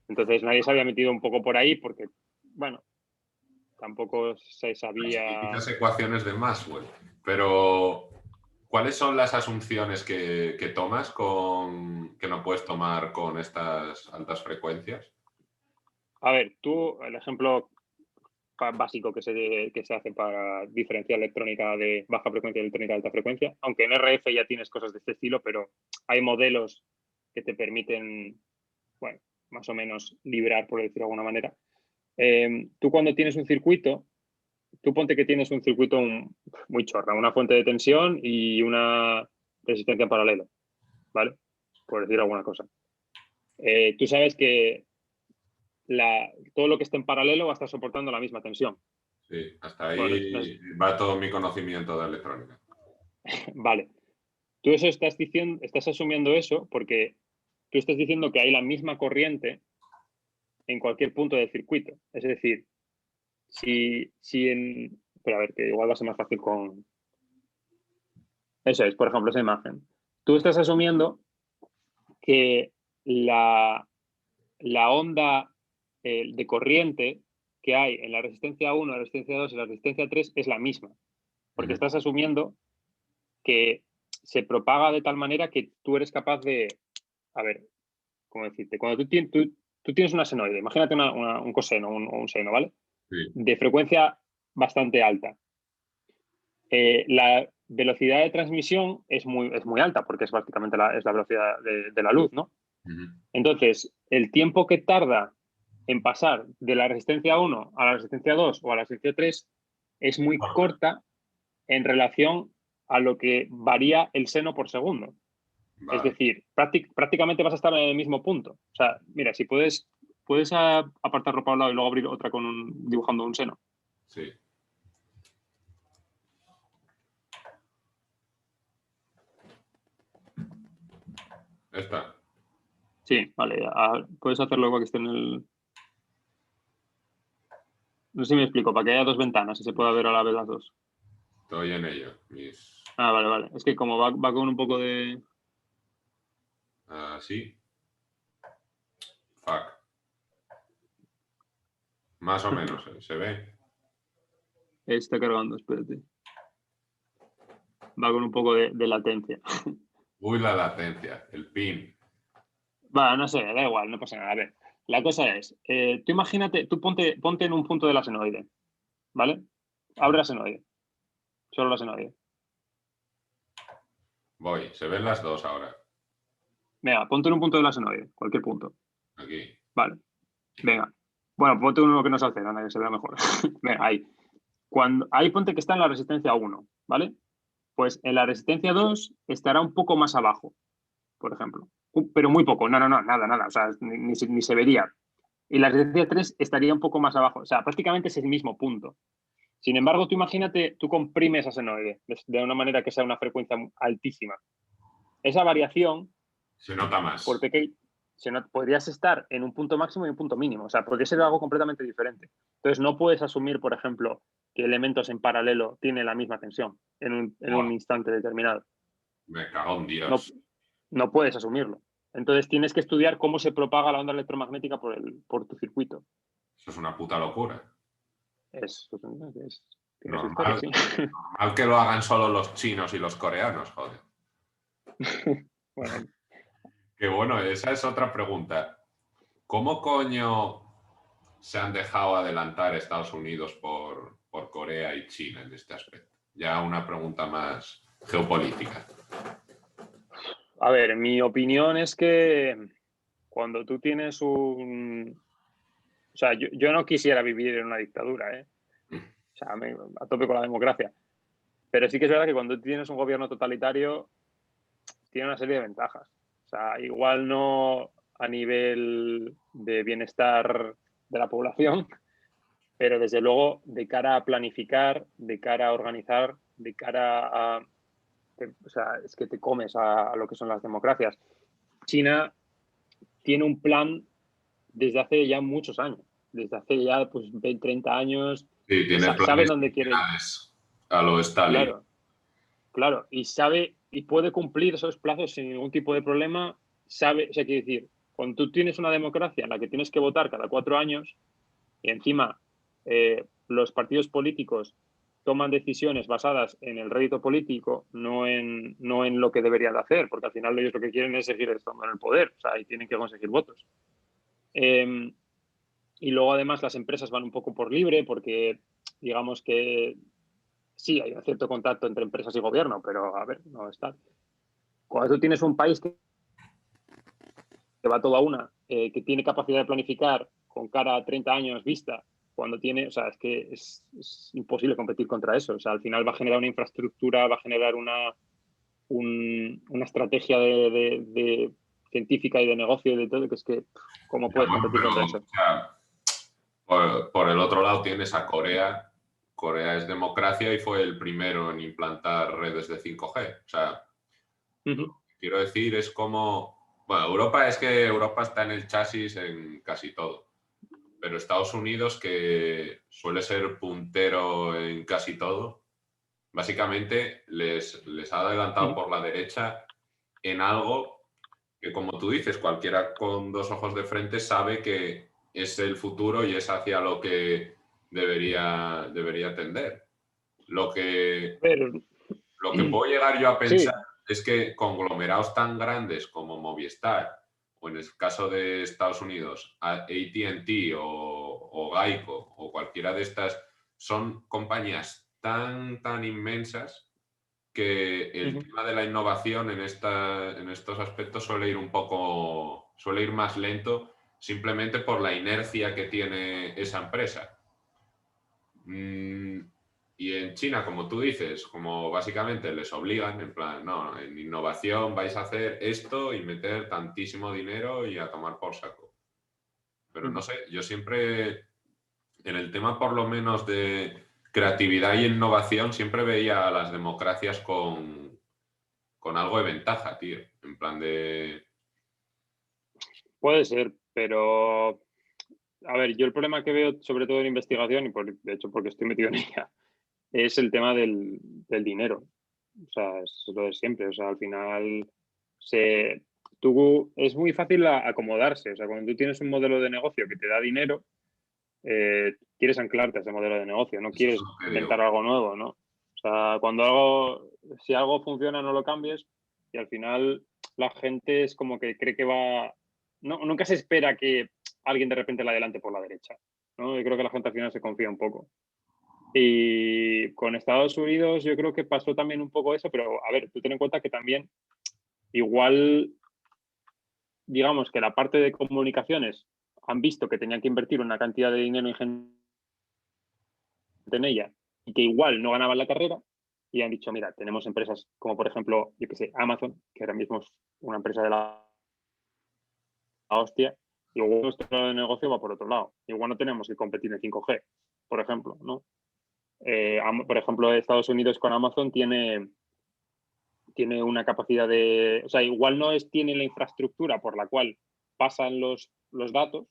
Entonces nadie se había metido un poco por ahí porque, bueno, tampoco se Las sabía. típicas ecuaciones de Maxwell. Pero, ¿cuáles son las asunciones que tomas que no puedes tomar con estas altas frecuencias? A ver, el ejemplo básico que se hace para diferenciar electrónica de baja frecuencia y electrónica de alta frecuencia, aunque en RF ya tienes cosas de este estilo, pero hay modelos que te permiten, bueno, más o menos librar, por decirlo de alguna manera. Tú cuando tienes un circuito, tú ponte que tienes un circuito muy chorra, una fuente de tensión y una resistencia en paralelo, ¿vale? Por decir alguna cosa. Tú sabes que todo lo que esté en paralelo va a estar soportando la misma tensión. Sí, hasta Bueno, ahí va todo mi conocimiento de electrónica. vale. Tú eso estás asumiendo eso porque tú estás diciendo que hay la misma corriente en cualquier punto del circuito. Es decir, pero a ver, que igual va a ser más fácil con... Eso es, por ejemplo, esa imagen. Tú estás asumiendo que la onda de corriente que hay en la resistencia 1, la resistencia 2 y la resistencia 3 es la misma, porque estás asumiendo que se propaga de tal manera que tú eres capaz de, a ver, ¿cómo decirte? Cuando tú tienes una senoide, imagínate un coseno o un seno, ¿vale? Sí. De frecuencia bastante alta. La velocidad de transmisión es muy alta, porque es prácticamente la velocidad de la luz, ¿no? Entonces, el tiempo que tarda en pasar de la resistencia 1 a la resistencia 2 o a la resistencia 3 es muy corta en relación a lo que varía el seno por segundo. Vale. Es decir, prácticamente vas a estar en el mismo punto. O sea, mira, si puedes apartar ropa a un lado y luego abrir otra dibujando un seno. Sí. Esta. Sí, vale. Puedes hacerlo igual que esté en el... No sé si me explico, para que haya dos ventanas y se pueda ver a la vez las dos. Estoy en ello. Vale. Es que como va con un poco de... Así. Fuck. Más o menos, se ve. Está cargando, espérate. Va con un poco de latencia. Uy, la latencia, el pin. Va, no sé, da igual, no pasa nada. A ver, la cosa es, tú imagínate, tú ponte en un punto de la senoide, ¿vale? Abre la senoide, solo la senoide. Voy, se ven las dos ahora. Venga, ponte en un punto de la senoide, cualquier punto. Aquí. Vale, venga. Bueno, ponte uno que no se altera, que se vea mejor. Venga, ahí. Ahí ponte que está en la resistencia 1, ¿vale? Pues en la resistencia 2 estará un poco más abajo, por ejemplo. Pero muy poco, nada. O sea, ni se vería. Y la resistencia 3 estaría un poco más abajo. O sea, prácticamente es el mismo punto. Sin embargo, tú imagínate, tú comprimes a senoide de una manera que sea una frecuencia altísima. Esa variación, Se nota más. por pequeño, podrías estar en un punto máximo y un punto mínimo. O sea, podría ser algo completamente diferente. Entonces, no puedes asumir, por ejemplo, que elementos en paralelo tienen la misma tensión en un instante determinado. Me cago en Dios. No puedes asumirlo. Entonces, tienes que estudiar cómo se propaga la onda electromagnética por tu circuito. Eso es una puta locura. Tiene su historia, Normal, sí. normal que lo hagan solo los chinos y los coreanos, joder. Bueno. Que bueno, esa es otra pregunta. ¿Cómo coño se han dejado adelantar Estados Unidos por Corea y China en este aspecto? Ya una pregunta más geopolítica. A ver, mi opinión es que cuando tú tienes un... O sea, yo no quisiera vivir en una dictadura, ¿eh? O sea, a tope con la democracia. Pero sí que es verdad que cuando tienes un gobierno totalitario, tiene una serie de ventajas. O sea, igual no a nivel de bienestar de la población, pero desde luego de cara a planificar, de cara a organizar, de cara a... O sea, es que te comes a lo que son las democracias. China tiene un plan desde hace ya muchos años, desde hace ya pues 20, 30 años, Sí, tiene sabe planes dónde quiere, a lo Stalin. claro, y sabe y puede cumplir esos plazos sin ningún tipo de problema, sabe, o sea, quiere decir, cuando tú tienes una democracia en la que tienes que votar cada 4 años y encima los partidos políticos toman decisiones basadas en el rédito político, no en lo que deberían de hacer, porque al final ellos lo que quieren es seguir estando en el poder, o sea, y tienen que conseguir votos. Y luego además las empresas van un poco por libre porque digamos que sí, hay un cierto contacto entre empresas y gobierno, pero a ver, no está. Cuando tú tienes un país que va toda una, que tiene capacidad de planificar con cara a 30 años vista, cuando tiene, o sea, es que es imposible competir contra eso. O sea, al final va a generar una infraestructura, va a generar una estrategia de científica y de negocio y de todo, que es que, ¿cómo puedes Bueno, competir pero, contra eso? o sea, por el otro lado tienes a Corea. Corea es democracia y fue el primero en implantar redes de 5G. O sea, lo que quiero decir es como... Bueno, Europa es que Europa está en el chasis en casi todo. Pero Estados Unidos, que suele ser puntero en casi todo, básicamente les ha adelantado por la derecha en algo que, como tú dices, cualquiera con dos ojos de frente sabe que es el futuro y es hacia lo que debería tender. Lo que, Pero, lo que puedo llegar yo a pensar sí, es que conglomerados tan grandes como Movistar, o en el caso de Estados Unidos, AT&T o Geico, o cualquiera de estas, son compañías tan inmensas que el tema de la innovación en estos aspectos suele ir más lento, simplemente por la inercia que tiene esa empresa. Y en China, como tú dices, como básicamente les obligan, en plan, no, en innovación vais a hacer esto y meter tantísimo dinero y a tomar por saco. Pero no sé, yo siempre, en el tema por lo menos de creatividad y innovación, siempre veía a las democracias con algo de ventaja, tío. En plan de... puede ser, pero a ver, yo el problema que veo, sobre todo en investigación, y de hecho porque estoy metido en ella, es el tema del dinero. O sea, es lo de siempre. O sea, al final es muy fácil acomodarse. O sea, cuando tú tienes un modelo de negocio que te da dinero, quieres anclarte a ese modelo de negocio, no Eso es quieres lo que digo. inventar algo nuevo, ¿no? O sea, si algo funciona, no lo cambies y al final la gente es como que cree que nunca se espera que alguien de repente la adelante por la derecha, ¿no? Yo creo que la gente al final se confía un poco. Y con Estados Unidos yo creo que pasó también un poco eso, pero a ver, tú ten en cuenta que también igual, digamos que la parte de comunicaciones han visto que tenían que invertir una cantidad de dinero ingente en ella y que igual no ganaban la carrera y han dicho, mira, tenemos empresas como por ejemplo, yo que sé, Amazon, que ahora mismo es una empresa de la hostia, y igual nuestro negocio va por otro lado. Igual no tenemos que competir en 5G, por ejemplo, ¿no? Por ejemplo, Estados Unidos con Amazon tiene una capacidad de, o sea, igual tiene la infraestructura por la cual pasan los datos,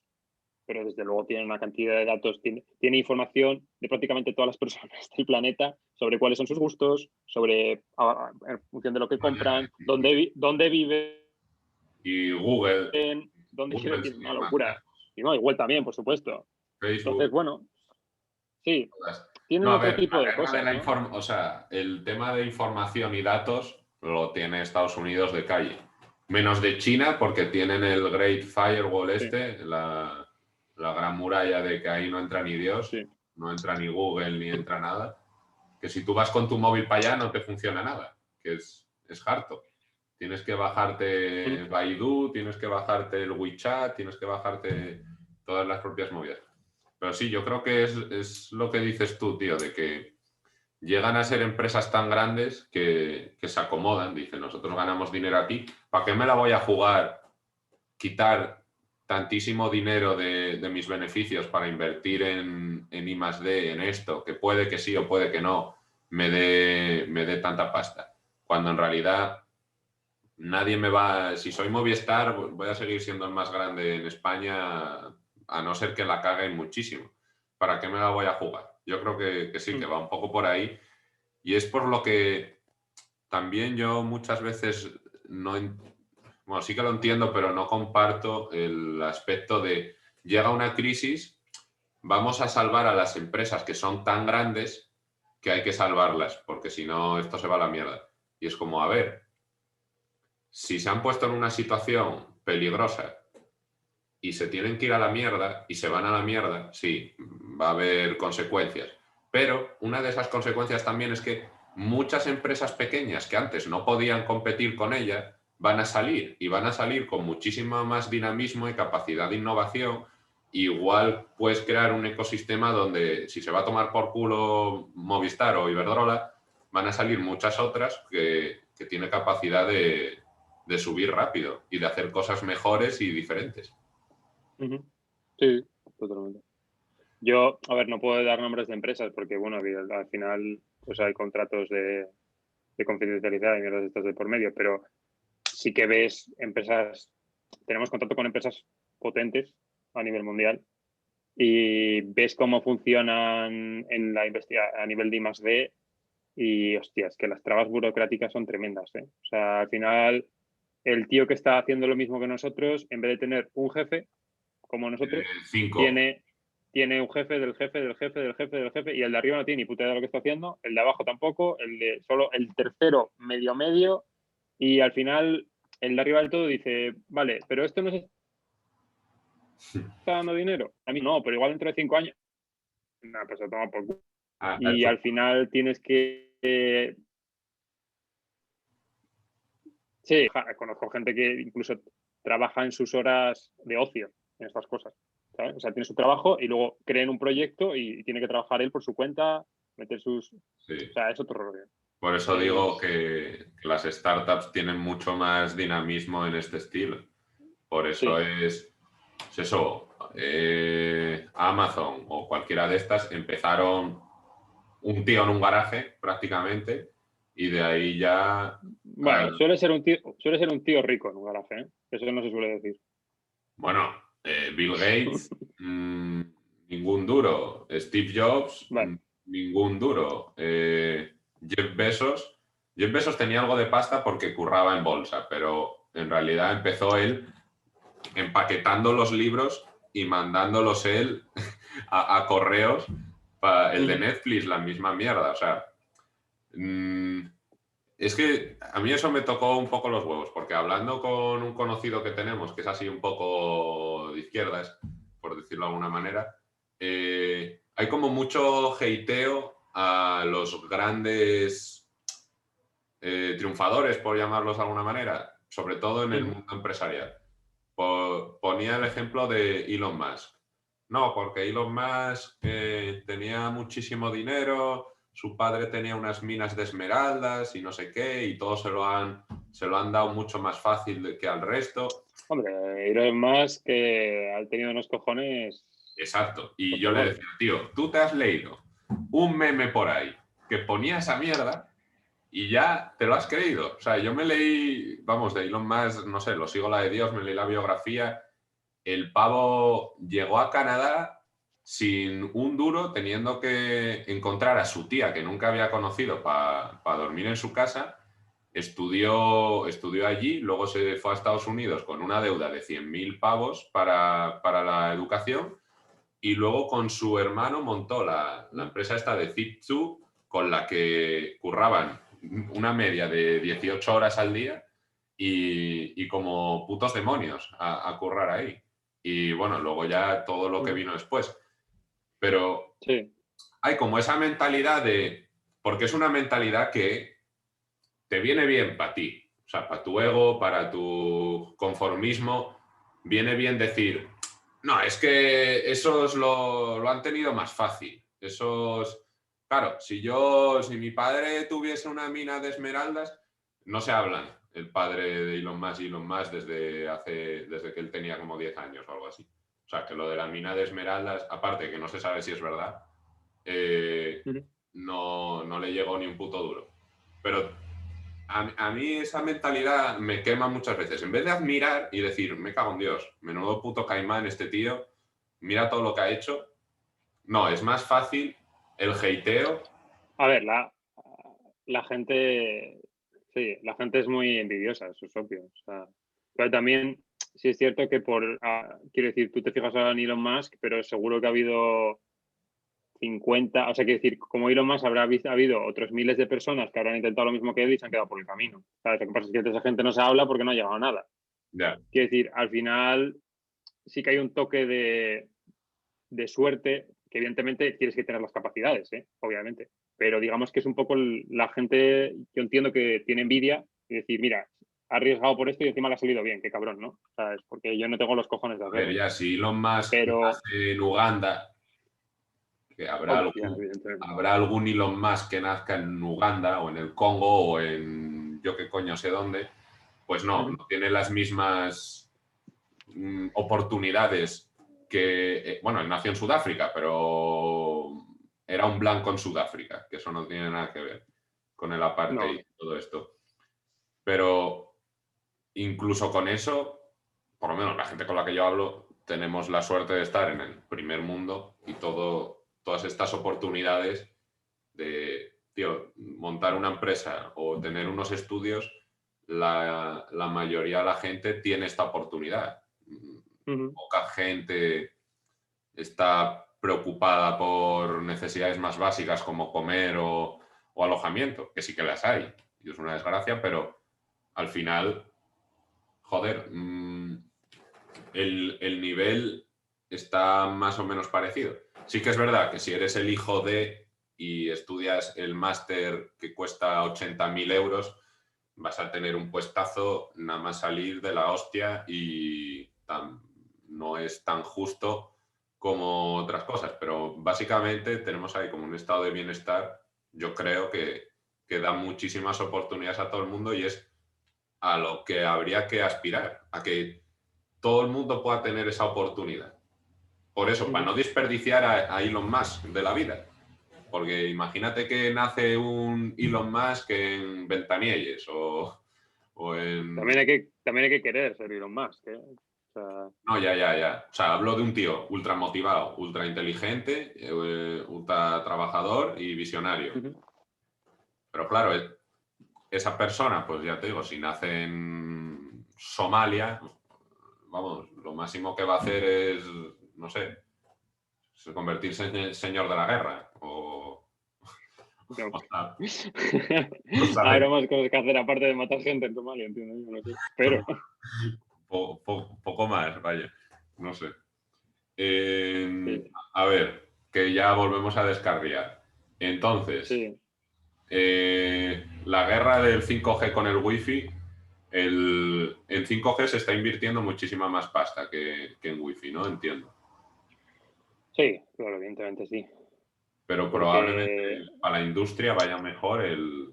pero desde luego tiene una cantidad de datos, tiene información de prácticamente todas las personas del planeta sobre cuáles son sus gustos, en función de lo que compran, dónde viven, Y Google, dónde quieren, Google tiene sin una ir más locura. lejos, Y no, igual también, por supuesto. Entonces, Facebook, bueno, sí, todas. tienen No, a otro ver, tipo la de guerra de cosas, la ¿no? información, o sea, el tema de información y datos lo tiene Estados Unidos de calle. Menos de China, porque tienen el Great Firewall Sí, la gran muralla de que ahí no entra ni Dios, sí. no entra ni Google, ni entra nada. Que si tú vas con tu móvil para allá no te funciona nada, que es harto. Tienes que bajarte Baidu, tienes que bajarte el WeChat, tienes que bajarte todas las propias movidas. Pero sí, yo creo que es lo que dices tú, tío, de que llegan a ser empresas tan grandes que se acomodan, dicen, nosotros ganamos dinero aquí, ¿para qué me la voy a jugar? Quitar tantísimo dinero de mis beneficios para invertir en I+D, en esto, que puede que sí o puede que no me dé tanta pasta. Cuando en realidad nadie me va, si soy Movistar, voy a seguir siendo el más grande en España, a no ser que la caguen muchísimo. ¿Para qué me la voy a jugar? Yo creo que sí, que va un poco por ahí. Y es por lo que también yo muchas veces no, bueno, sí que lo entiendo, pero no comparto el aspecto de llega una crisis, vamos a salvar a las empresas que son tan grandes que hay que salvarlas, porque si no, esto se va a la mierda. Y es como, a ver, si se han puesto en una situación peligrosa y se tienen que ir a la mierda y se van a la mierda, sí, va a haber consecuencias. Pero una de esas consecuencias también es que muchas empresas pequeñas que antes no podían competir con ella van a salir y van a salir con muchísimo más dinamismo y capacidad de innovación. Igual puedes crear un ecosistema donde si se va a tomar por culo Movistar o Iberdrola, van a salir muchas otras que tienen capacidad de subir rápido y de hacer cosas mejores y diferentes. Sí, totalmente. Yo, a ver, no puedo dar nombres de empresas porque, bueno, al final pues hay contratos de confidencialidad y mierdas de estas de por medio, pero sí que ves empresas, tenemos contacto con empresas potentes a nivel mundial y ves cómo funcionan en la investigación a nivel de I+D y, hostias, que las trabas burocráticas son tremendas, ¿eh? O sea, al final el tío que está haciendo lo mismo que nosotros, en vez de tener un jefe, como nosotros, 5. tiene un jefe del jefe del jefe del jefe del jefe, y el de arriba no tiene ni puta idea de lo que está haciendo, el de abajo tampoco, solo el tercero medio, y al final el de arriba del todo dice, vale, pero esto no se está dando dinero. A mí no, pero igual dentro de 5 años. Nada, pues se toma por culo. Y al final tienes que... Sí, conozco gente que incluso trabaja en sus horas de ocio en estas cosas, ¿sabes? O sea, tiene su trabajo y luego creen un proyecto y tiene que trabajar él por su cuenta, meter sus... Sí. O sea, es otro rollo. Por eso digo que las startups tienen mucho más dinamismo en este estilo. Por eso es eso. Amazon o cualquiera de estas empezaron un tío en un garaje prácticamente y de ahí ya... Bueno, suele ser un tío rico en un garaje, ¿eh? Eso no se suele decir. Bueno, Bill Gates, ningún duro. Steve Jobs, Vale. ningún duro. Jeff Bezos tenía algo de pasta porque curraba en bolsa, pero en realidad empezó él empaquetando los libros y mandándolos él a correos. El de Netflix, la misma mierda. O sea, es que a mí eso me tocó un poco los huevos, porque hablando con un conocido que tenemos, que es así un poco de izquierdas, por decirlo de alguna manera, hay como mucho hateo a los grandes triunfadores, por llamarlos de alguna manera, sobre todo en el mundo empresarial. Ponía el ejemplo de Elon Musk. No, porque Elon Musk tenía muchísimo dinero, su padre tenía unas minas de esmeraldas y no sé qué, y todos se lo han dado mucho más fácil que al resto. Hombre, Elon Musk que ha tenido unos cojones... Exacto. Y yo le decía, tío, tú te has leído un meme por ahí que ponía esa mierda y ya te lo has creído. O sea, yo me leí, vamos, de Elon Musk, no sé, lo sigo la de Dios, me leí la biografía. El pavo llegó a Canadá sin un duro, teniendo que encontrar a su tía que nunca había conocido para dormir en su casa. Estudió allí, luego se fue a Estados Unidos con una deuda de 100.000 pavos para la educación y luego con su hermano montó la empresa esta de Zip2 con la que curraban una media de 18 horas al día y como putos demonios a currar ahí. Y bueno, luego ya todo lo que vino después. Pero hay como esa mentalidad de... Porque es una mentalidad que te viene bien para ti. O sea, para tu ego, para tu conformismo, viene bien decir, no, es que esos lo han tenido más fácil. Esos... Claro, si mi padre tuviese una mina de esmeraldas, no se hablan el padre de Elon Musk desde que él tenía como 10 años o algo así. O sea, que lo de la mina de esmeraldas, aparte que no se sabe si es verdad, no le llegó ni un puto duro. Pero a mí esa mentalidad me quema muchas veces. En vez de admirar y decir, me cago en Dios, menudo puto caimán este tío, mira todo lo que ha hecho. No, es más fácil el hateo. A ver, la gente... Sí, la gente es muy envidiosa, eso es obvio. O sea, pero también sí es cierto que quiero decir, tú te fijas ahora en Elon Musk, pero seguro que ha habido 50, o sea, quiero decir, como Elon Musk ha habido otros miles de personas que habrán intentado lo mismo que él y se han quedado por el camino. ¿Sabes? Lo que pasa es que de esa gente no se habla porque no ha llegado a nada. Yeah. Quiero decir, al final sí que hay un toque de suerte, que evidentemente tienes que tener las capacidades, obviamente. Pero digamos que es un poco la gente, yo entiendo que tiene envidia y decir, mira, ha arriesgado por esto y encima le ha salido bien, qué cabrón, ¿no? ¿Sabes? Porque yo no tengo los cojones de hacerlo. A ver, ya, si Elon Musk nace en Uganda, que habrá algún Elon Musk que nazca en Uganda o en el Congo o en yo qué coño sé dónde, pues no tiene las mismas oportunidades que, bueno, él nació en Sudáfrica, pero era un blanco en Sudáfrica, que eso no tiene nada que ver con el apartheid y todo esto. Pero incluso con eso, por lo menos la gente con la que yo hablo, tenemos la suerte de estar en el primer mundo y todas estas oportunidades de, tío, montar una empresa o tener unos estudios la mayoría de la gente tiene esta oportunidad. Poca gente está preocupada por necesidades más básicas como comer o alojamiento, que sí que las hay, y es una desgracia, pero al final, joder, el nivel está más o menos parecido. Sí que es verdad que si eres el hijo de y estudias el máster que cuesta 80.000 euros, vas a tener un puestazo nada más salir de la hostia y no es tan justo como otras cosas, pero básicamente tenemos ahí como un estado de bienestar, yo creo que da muchísimas oportunidades a todo el mundo y es a lo que habría que aspirar, a que todo el mundo pueda tener esa oportunidad. Por eso, para no desperdiciar a Elon Musk de la vida. Porque imagínate que nace un Elon Musk en Ventanielles o en... También hay que querer ser Elon Musk, ¿eh? O sea... No, ya. O sea, hablo de un tío ultra motivado, ultra inteligente, ultra trabajador y visionario. Pero claro, esa persona, pues ya te digo, si nace en Somalia, vamos, lo máximo que va a hacer es, no sé, convertirse en el señor de la guerra. No. O Habrá más cosas que hacer aparte de matar gente en Somalia, entiendo. Yo no sé. Pero... poco más, vaya. No sé. Sí. A ver, que ya volvemos a descarriar. Entonces, Sí. la guerra del 5G con el Wi-Fi, en 5G se está invirtiendo muchísima más pasta que en Wi-Fi, ¿no? Entiendo. Sí, claro, evidentemente sí. Pero probablemente Porque para la industria vaya mejor el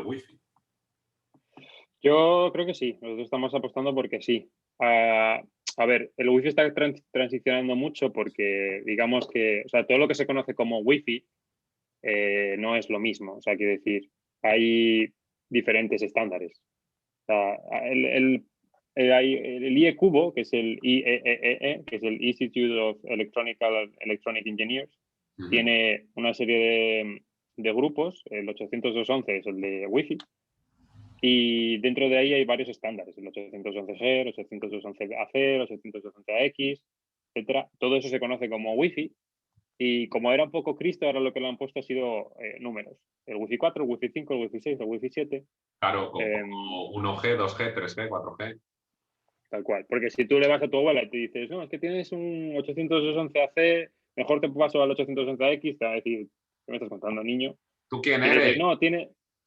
Wi-Fi. yo creo que sí, nosotros estamos apostando porque sí. A ver, el Wi-Fi está transicionando mucho porque digamos que, o sea, todo lo que se conoce como Wi-Fi no es lo mismo. O sea, quiero decir, hay diferentes estándares. O sea, hay el IE Cubo, que es el IEEE, que es el Institute of Electronic Engineers, tiene una serie de grupos. El 802.11 es el de Wi-Fi. Y dentro de ahí hay varios estándares, el 811G, el 802.11AC, el 802.11AX, etcétera. Todo eso se conoce como Wi-Fi. Y como era un poco Cristo, ahora lo que le han puesto ha sido números. El Wi-Fi 4, el Wi-Fi 5, el Wi-Fi 6, el Wi-Fi 7. Claro, como 1G, 2G, 3G, 4G. Tal cual. Porque si tú le vas a tu abuela y te dices, no, es que tienes un 811AC, mejor te paso al 811X, te va a decir, ¿qué me estás contando, niño? ¿Tú quién Si le eres? dices, no,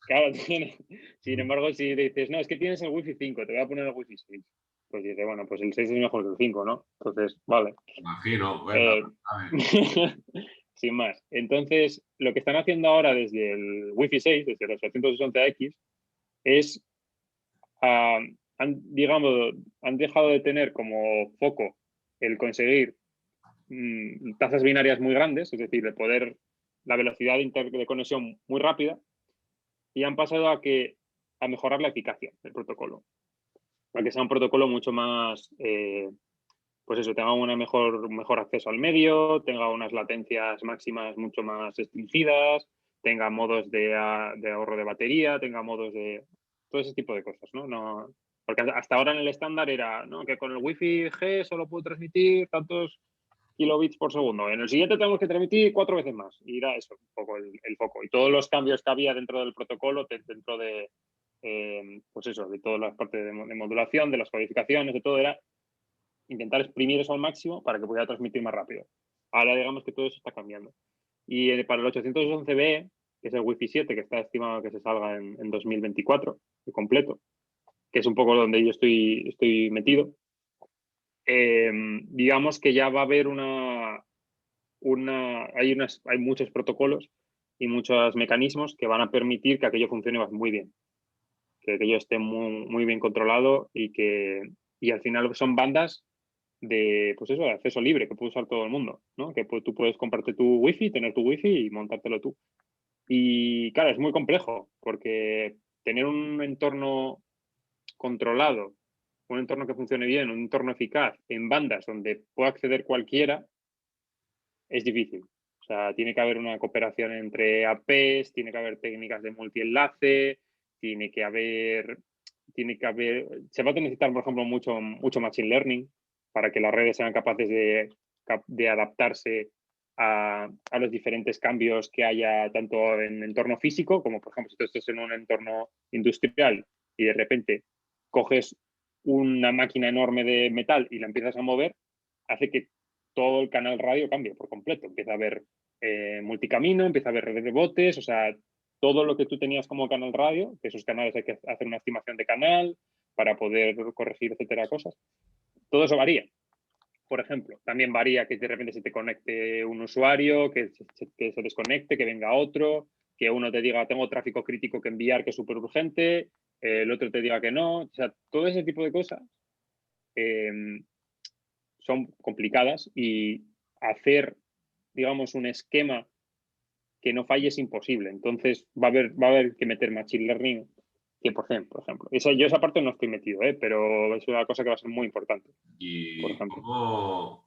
claro, tiene. Sin embargo, si le dices, no, es que tienes el Wi-Fi 5, te voy a poner el Wi-Fi 6. Pues dice, bueno, pues el 6 es mejor que el 5, ¿no? Entonces, vale. Imagino, venga, Eh, a ver. sin más. Entonces, lo que están haciendo ahora desde el Wi-Fi 6, desde los 860X, es, digamos, han dejado de tener como foco el conseguir tasas binarias muy grandes, es decir, la velocidad de conexión muy rápida, y han pasado a mejorar la eficacia del protocolo, a que sea un protocolo mucho más, pues eso, tenga un mejor acceso al medio, tenga unas latencias máximas mucho más restringidas, tenga modos de ahorro de batería, tenga modos de todo ese tipo de cosas, ¿no? Porque hasta ahora en el estándar era, ¿no?, que con el Wi-Fi G solo puedo transmitir tantos kilobits por segundo. En el siguiente tenemos que transmitir 4 veces más. Y era eso, un poco el foco. Y todos los cambios que había dentro del protocolo, dentro de, pues eso, de todas las partes de modulación, de las codificaciones, de todo, era intentar exprimir eso al máximo para que pudiera transmitir más rápido. Ahora digamos que todo eso está cambiando. Y para el 811B, que es el Wi-Fi 7, que está estimado que se salga en 2024, de completo, que es un poco donde yo estoy metido, digamos que ya va a haber hay muchos protocolos y muchos mecanismos que van a permitir que aquello funcione muy bien, que aquello esté muy bien controlado y al final son bandas pues eso, de acceso libre que puede usar todo el mundo, ¿no? Que tú puedes comprarte tu wifi, tener tu wifi y montártelo tú. Y claro, es muy complejo porque tener un entorno controlado, un entorno que funcione bien, un entorno eficaz en bandas donde pueda acceder cualquiera, es difícil. O sea, tiene que haber una cooperación entre APs, tiene que haber técnicas de multienlace, tiene que haber, se va a necesitar, por ejemplo, mucho machine learning para que las redes sean capaces de adaptarse a los diferentes cambios que haya tanto en entorno físico, como por ejemplo si tú estás en un entorno industrial y de repente coges una máquina enorme de metal y la empiezas a mover, hace que todo el canal radio cambie por completo. Empieza a haber multicamino, empieza a haber redes de botes, o sea, todo lo que tú tenías como canal radio, que esos canales hay que hacer una estimación de canal para poder corregir, etcétera, cosas. Todo eso varía. Por ejemplo, también varía que de repente se te conecte un usuario, que se desconecte, que venga otro, que uno te diga tengo tráfico crítico que enviar que es súper urgente, el otro te diga que no. O sea, todo ese tipo de cosas son complicadas y hacer, digamos, un esquema que no falle es imposible. Entonces va a haber que meter machine learning 100%, por ejemplo. Yo esa parte no estoy metido, pero es una cosa que va a ser muy importante. Por ¿Y ejemplo.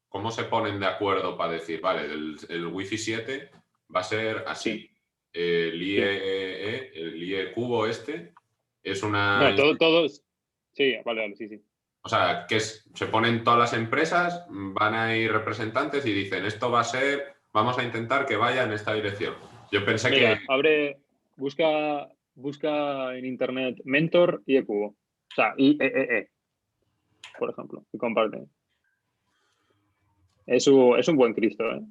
cómo se ponen de acuerdo para decir, vale, el Wi-Fi 7 va a ser así? Sí. El IEE, el IE cubo es una... Bueno, todos. Sí, vale, sí, sí. O sea, se ponen todas las empresas, van a ir representantes y dicen, esto va a ser, vamos a intentar que vaya en esta dirección. Yo pensé que... Mira, busca en internet Mentor y Ecubo. O sea, IEEE, por ejemplo, y comparte. Es un buen Cristo, ¿eh?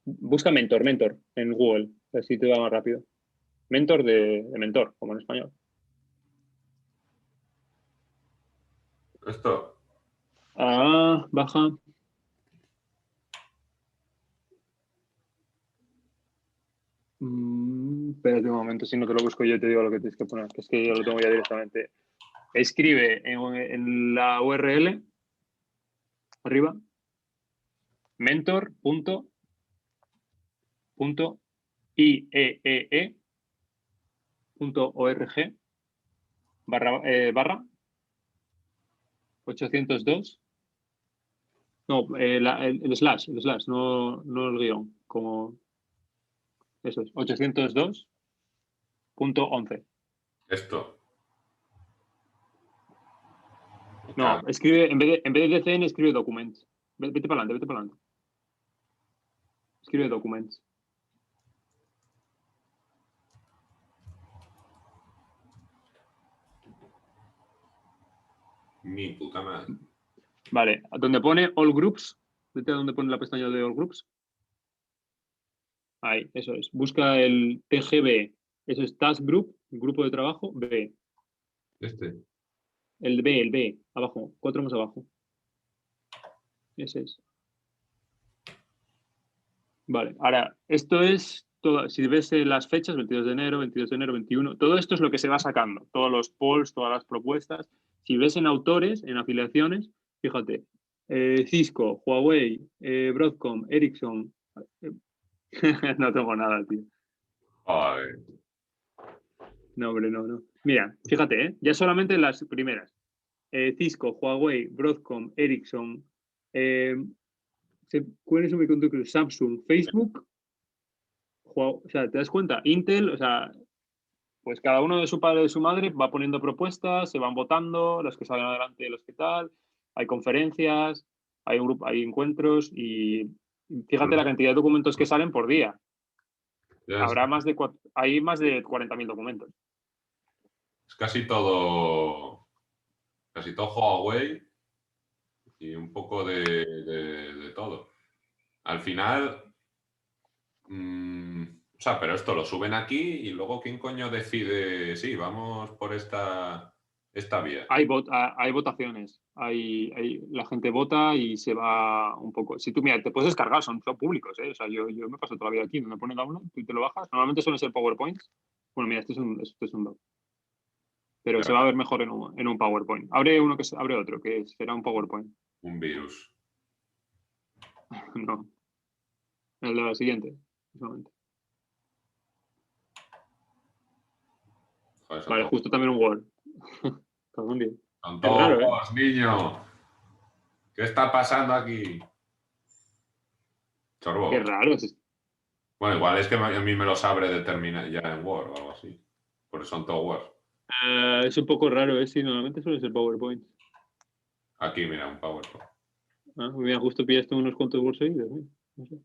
Busca Mentor en Google, así te va más rápido. Mentor de mentor, como en español. Esto, Baja. Espérate un momento, si no te lo busco yo te digo lo que tienes que poner, que es que yo lo tengo ya directamente. Escribe en la URL arriba mentor.ieee.org barra 802. No, el slash, no el guión, como eso es, 802.11. esto. No, escribe, en vez de DCN, escribe documents. Vete para adelante. Escribe documents. Mi puta madre. Vale, donde pone All Groups, vete a donde pone la pestaña de All Groups. Ahí, eso es. Busca el TGB, eso es Task Group, grupo de trabajo, B. El B, abajo, 4 más abajo. Ese es. Vale, ahora, esto es todo. Si ves las fechas, 22 de enero, 22 de enero, 21, todo esto es lo que se va sacando. Todos los polls, todas las propuestas. Si ves en autores, en afiliaciones, fíjate, Cisco, Huawei, Broadcom, Ericsson. No tengo nada, tío. Joder. No, hombre, no. Mira, fíjate, ya solamente las primeras. Cisco, Huawei, Broadcom, Ericsson, ¿cuáles son mis contactos? Samsung, Facebook, o sea, ¿te das cuenta? Intel, o sea, pues cada uno de su padre y de su madre va poniendo propuestas, se van votando, los que salen adelante, los que tal, hay conferencias, hay un grupo, hay encuentros y fíjate la cantidad de documentos que salen por día. Hay más de 40.000 documentos. Es casi todo Huawei y un poco de todo. Al final, o sea, pero esto lo suben aquí y luego ¿quién coño decide? Sí, vamos por esta vía. Hay votaciones, la gente vota y se va un poco. Si tú, mira, te puedes descargar, son públicos, ¿eh? O sea, yo me paso toda la vida aquí, me pone download, tú te lo bajas. Normalmente suelen ser PowerPoints. Bueno, mira, este es un doc. Pero Ya, se va a ver mejor en un PowerPoint. Abre otro, que será un PowerPoint. un virus. No. El de la siguiente. Solamente. Joder, Vale, justo también un Word. son Es raro, ¿eh? todos, niño. ¿Qué está pasando aquí? Qué Chorbo. raro. Bueno, igual es que a mí me lo sabe determinar ya en Word o algo así. Porque son todo Word. Es un poco raro, ¿eh? Sí, normalmente suele ser PowerPoint. Aquí, mira, un PowerPoint. Mira, justo pillaste unos cuantos Word seguidos. No sé.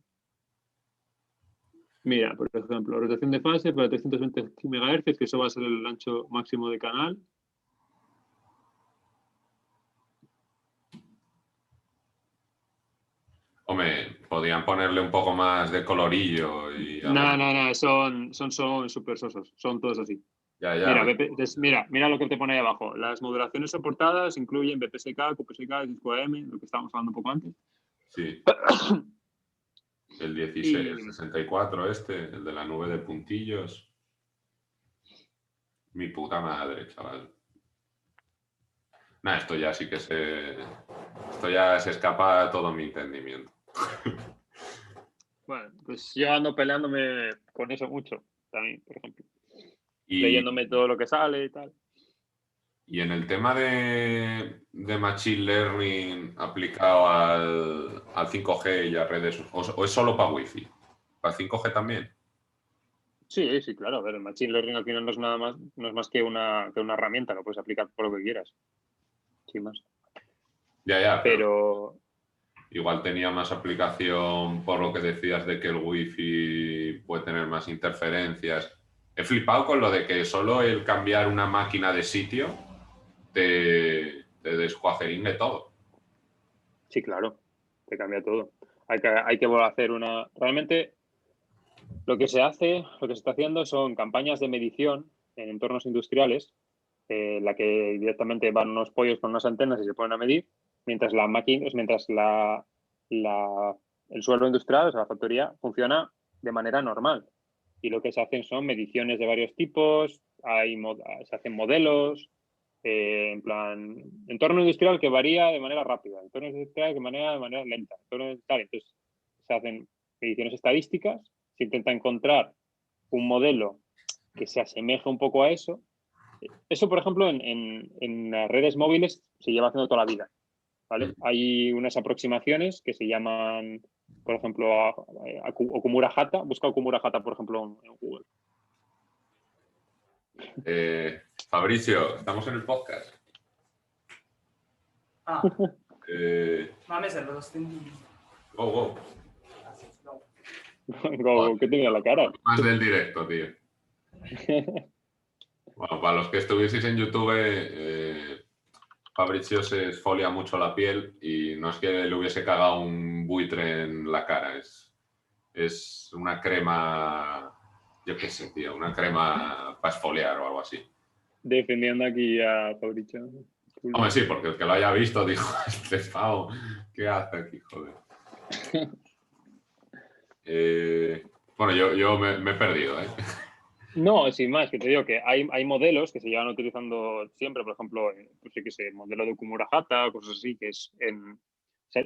Mira, por ejemplo, rotación de fase para 320 MHz, que eso va a ser el ancho máximo de canal. Hombre, podrían ponerle un poco más de colorillo y algo. No, son súper sosos, son todos así. Ya, Mira, ya. mira lo que te pone ahí abajo. Las modulaciones soportadas incluyen BPSK, QPSK, Cisco AM, lo que estábamos hablando un poco antes. Sí. El 16, el Y 64 el de la nube de puntillos. Mi puta madre, chaval. Nah, esto ya sí que esto ya se escapa de todo mi entendimiento. bueno, pues yo ando peleándome con eso mucho también, por ejemplo. Y, Leyéndome todo lo que sale y tal. y en el tema de Machine Learning aplicado al 5G y a redes, o es solo para Wi-Fi? ¿Para 5G también? Sí, sí, claro. A ver, el Machine Learning al final no es nada más, no es más que una herramienta, lo puedes aplicar por lo que quieras. Sin más. Ya, pero Pero igual tenía más aplicación por lo que decías de que el Wi-Fi puede tener más interferencias. He flipado con lo de que solo el cambiar una máquina de sitio te descuajeringue todo. sí, claro, te cambia todo. Hay que volver a hacer una. Realmente lo que se hace, lo que se está haciendo son campañas de medición en entornos industriales, en la que directamente van unos pollos con unas antenas y se ponen a medir, mientras la máquina, mientras el suelo industrial, o sea, la factoría, funciona de manera normal. Y lo que se hacen son mediciones de varios tipos, se hacen modelos, en plan, entorno industrial que varía de manera rápida, entorno industrial que varía de manera lenta, entorno industrial. Entonces, se hacen mediciones estadísticas, se intenta encontrar un modelo que se asemeje un poco a eso. Eso, por ejemplo, en las redes móviles se lleva haciendo toda la vida. ¿Vale? Hay unas aproximaciones que se llaman, por ejemplo, Okumura Hata. Busca Okumura Hata, por ejemplo, en Google. Fabricio, estamos en el podcast. Mames, lo stendi. Go. ¿Qué tenía la cara? Más del directo, tío. Bueno, para los que estuvieseis en YouTube, Fabricio se esfolia mucho la piel y no es que le hubiese cagado un buitre en la cara, es una crema, yo qué sé, tío, una crema para esfoliar o algo así. Defendiendo aquí a Fabricio. Hombre, sí, porque el que lo haya visto dijo, este pavo, ¿qué hace aquí, joder? Bueno, yo me he perdido, ¿eh? No, sin más, que te digo que hay modelos que se llevan utilizando siempre, por ejemplo, pues sí que sé, el modelo de Okumura Hata, cosas así,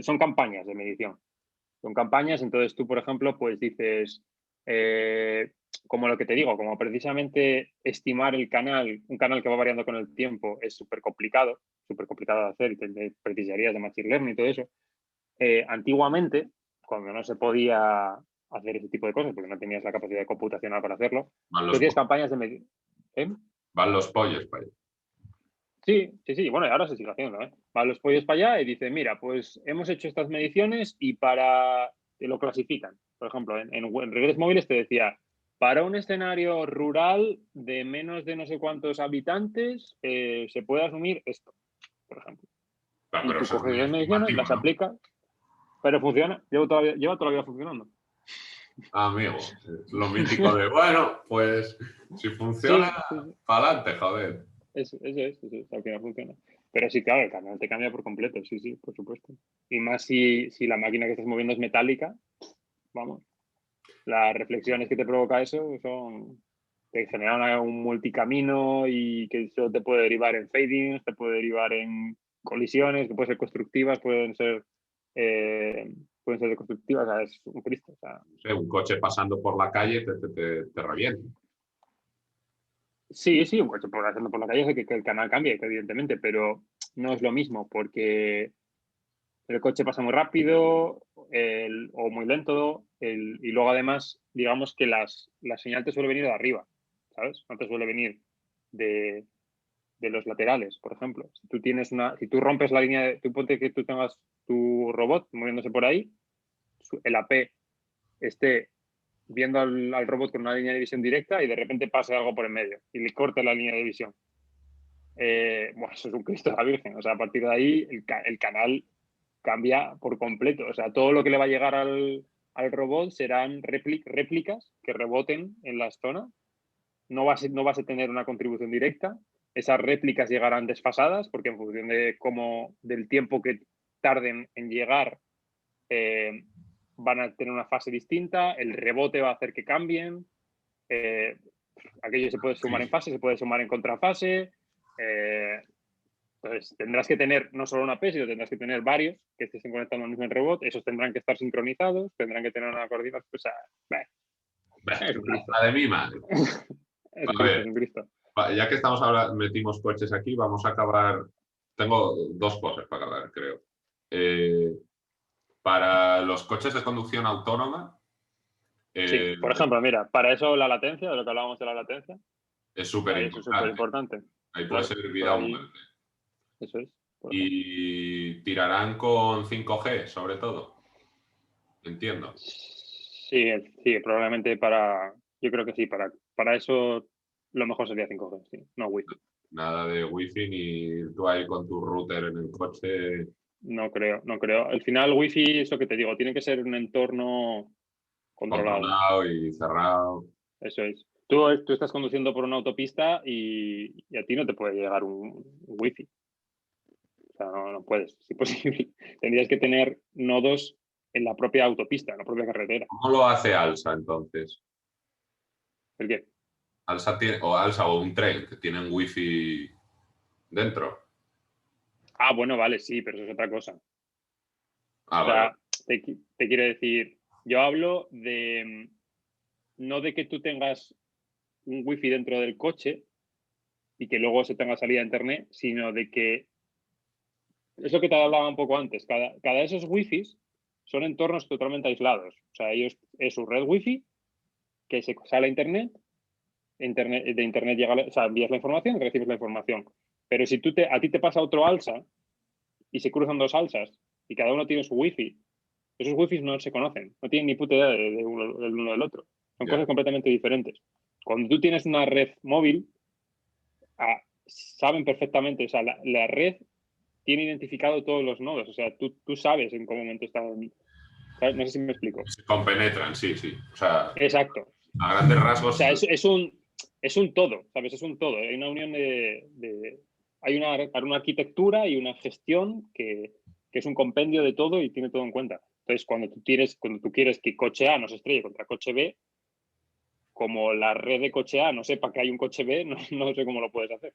son campañas de medición. Son campañas, entonces tú, por ejemplo, pues dices, como lo que te digo, como precisamente estimar un canal que va variando con el tiempo es súper complicado de hacer y te precisarías de Machine Learning y todo eso. Antiguamente, cuando no se podía hacer ese tipo de cosas, porque no tenías la capacidad computacional para hacerlo, tú tienes campañas de medición. Van los pollos para allá. Sí, bueno, y ahora se sigue haciendo, ¿eh? Van los pollos para allá y dicen, mira, pues hemos hecho estas mediciones y te lo clasifican. Por ejemplo, en redes móviles te decía, para un escenario rural de menos de no sé cuántos habitantes, se puede asumir esto, por ejemplo. Claro, Y pero tú eso es coges muy esas mediciones, estimativo, las ¿no? aplicas, pero funciona, lleva toda la vida funcionando. Amigo, es lo mítico de, bueno, pues si funciona, Sí. para adelante, joder. Eso es, al final funciona. Pero sí, claro, el canal te cambia por completo, sí, por supuesto. Y más si la máquina que estás moviendo es metálica, vamos. Las reflexiones que te provoca eso te generan un multicamino y que eso te puede derivar en fadings, te puede derivar en colisiones, que pueden ser constructivas, pueden ser deconstructivas, o sea, es un Cristo. O sea. No sé, un coche pasando por la calle te revienta. Sí, un coche por la calle hace que el canal cambie, evidentemente, pero no es lo mismo porque el coche pasa muy rápido o muy lento, y luego además, digamos que la señal te suele venir de arriba, ¿sabes? No te suele venir de los laterales, por ejemplo. Si tú rompes la línea, tú ponte que tú tengas tu robot moviéndose por ahí, el AP esté viendo al robot con una línea de visión directa y de repente pase algo por en medio y le corte la línea de visión. Bueno, eso es un Cristo de la Virgen. O sea, a partir de ahí el canal cambia por completo. O sea, todo lo que le va a llegar al robot serán réplicas que reboten en las zonas. No vas a tener una contribución directa. Esas réplicas llegarán desfasadas porque en función del tiempo que tarden en llegar, van a tener una fase distinta. El rebote va a hacer que cambien. Aquello se puede sumar en fase, se puede sumar en contrafase. Entonces, tendrás que tener no solo una P, sino tendrás que tener varios que estén conectando al mismo robot. Esos tendrán que estar sincronizados, tendrán que tener una coordinación. O sea, la de mi madre. Es un Cristo. Ya que estamos ahora, metimos coches aquí, vamos a acabar. Tengo dos cosas para acabar, creo. Para los coches de conducción autónoma. Sí, por ejemplo, mira, para eso la latencia, de lo que hablábamos de la latencia, es súper importante. Ahí puede ser vida o muerte. Eso es. Y tirarán con 5G, sobre todo. Entiendo. Sí, probablemente yo creo que sí, para eso lo mejor sería 5G, sí, no Wi-Fi. Nada de Wi-Fi ni tú ahí con tu router en el coche. No creo. Al final Wi-Fi, eso que te digo, tiene que ser un entorno controlado Y cerrado. Eso es. Tú estás conduciendo por una autopista y a ti no te puede llegar un Wi-Fi. O sea, no puedes, es imposible. Tendrías que tener nodos en la propia autopista, en la propia carretera. ¿Cómo lo hace Alsa entonces? ¿El qué? Alsa o un tren que tienen Wi-Fi dentro. Ah, bueno, vale, sí, pero eso es otra cosa. O sea, te quiero decir, yo hablo no de que tú tengas un Wi-Fi dentro del coche y que luego se tenga salida a internet, sino de que es lo que te hablaba un poco antes. Cada de esos Wi-Fi son entornos totalmente aislados. O sea, ellos es su red Wi-Fi que se sale a internet, de internet llega, o sea, envías la información, recibes la información. Pero si a ti te pasa otro alsa y se cruzan dos alsas y cada uno tiene su Wi-Fi, esos Wi-Fi no se conocen, no tienen ni puta idea del uno del otro. Son cosas completamente diferentes. Cuando tú tienes una red móvil, saben perfectamente, o sea, la red tiene identificado todos los nodos, o sea, tú sabes en qué momento están. No sé si me explico. Se compenetran, sí. O sea, exacto. A grandes rasgos. O sea, es un todo, ¿sabes? Es un todo. Hay una unión hay una arquitectura y una gestión que es un compendio de todo y tiene todo en cuenta. Entonces, cuando tú quieres que coche A no se estrelle contra coche B, como la red de coche A no sepa que hay un coche B, no sé cómo lo puedes hacer.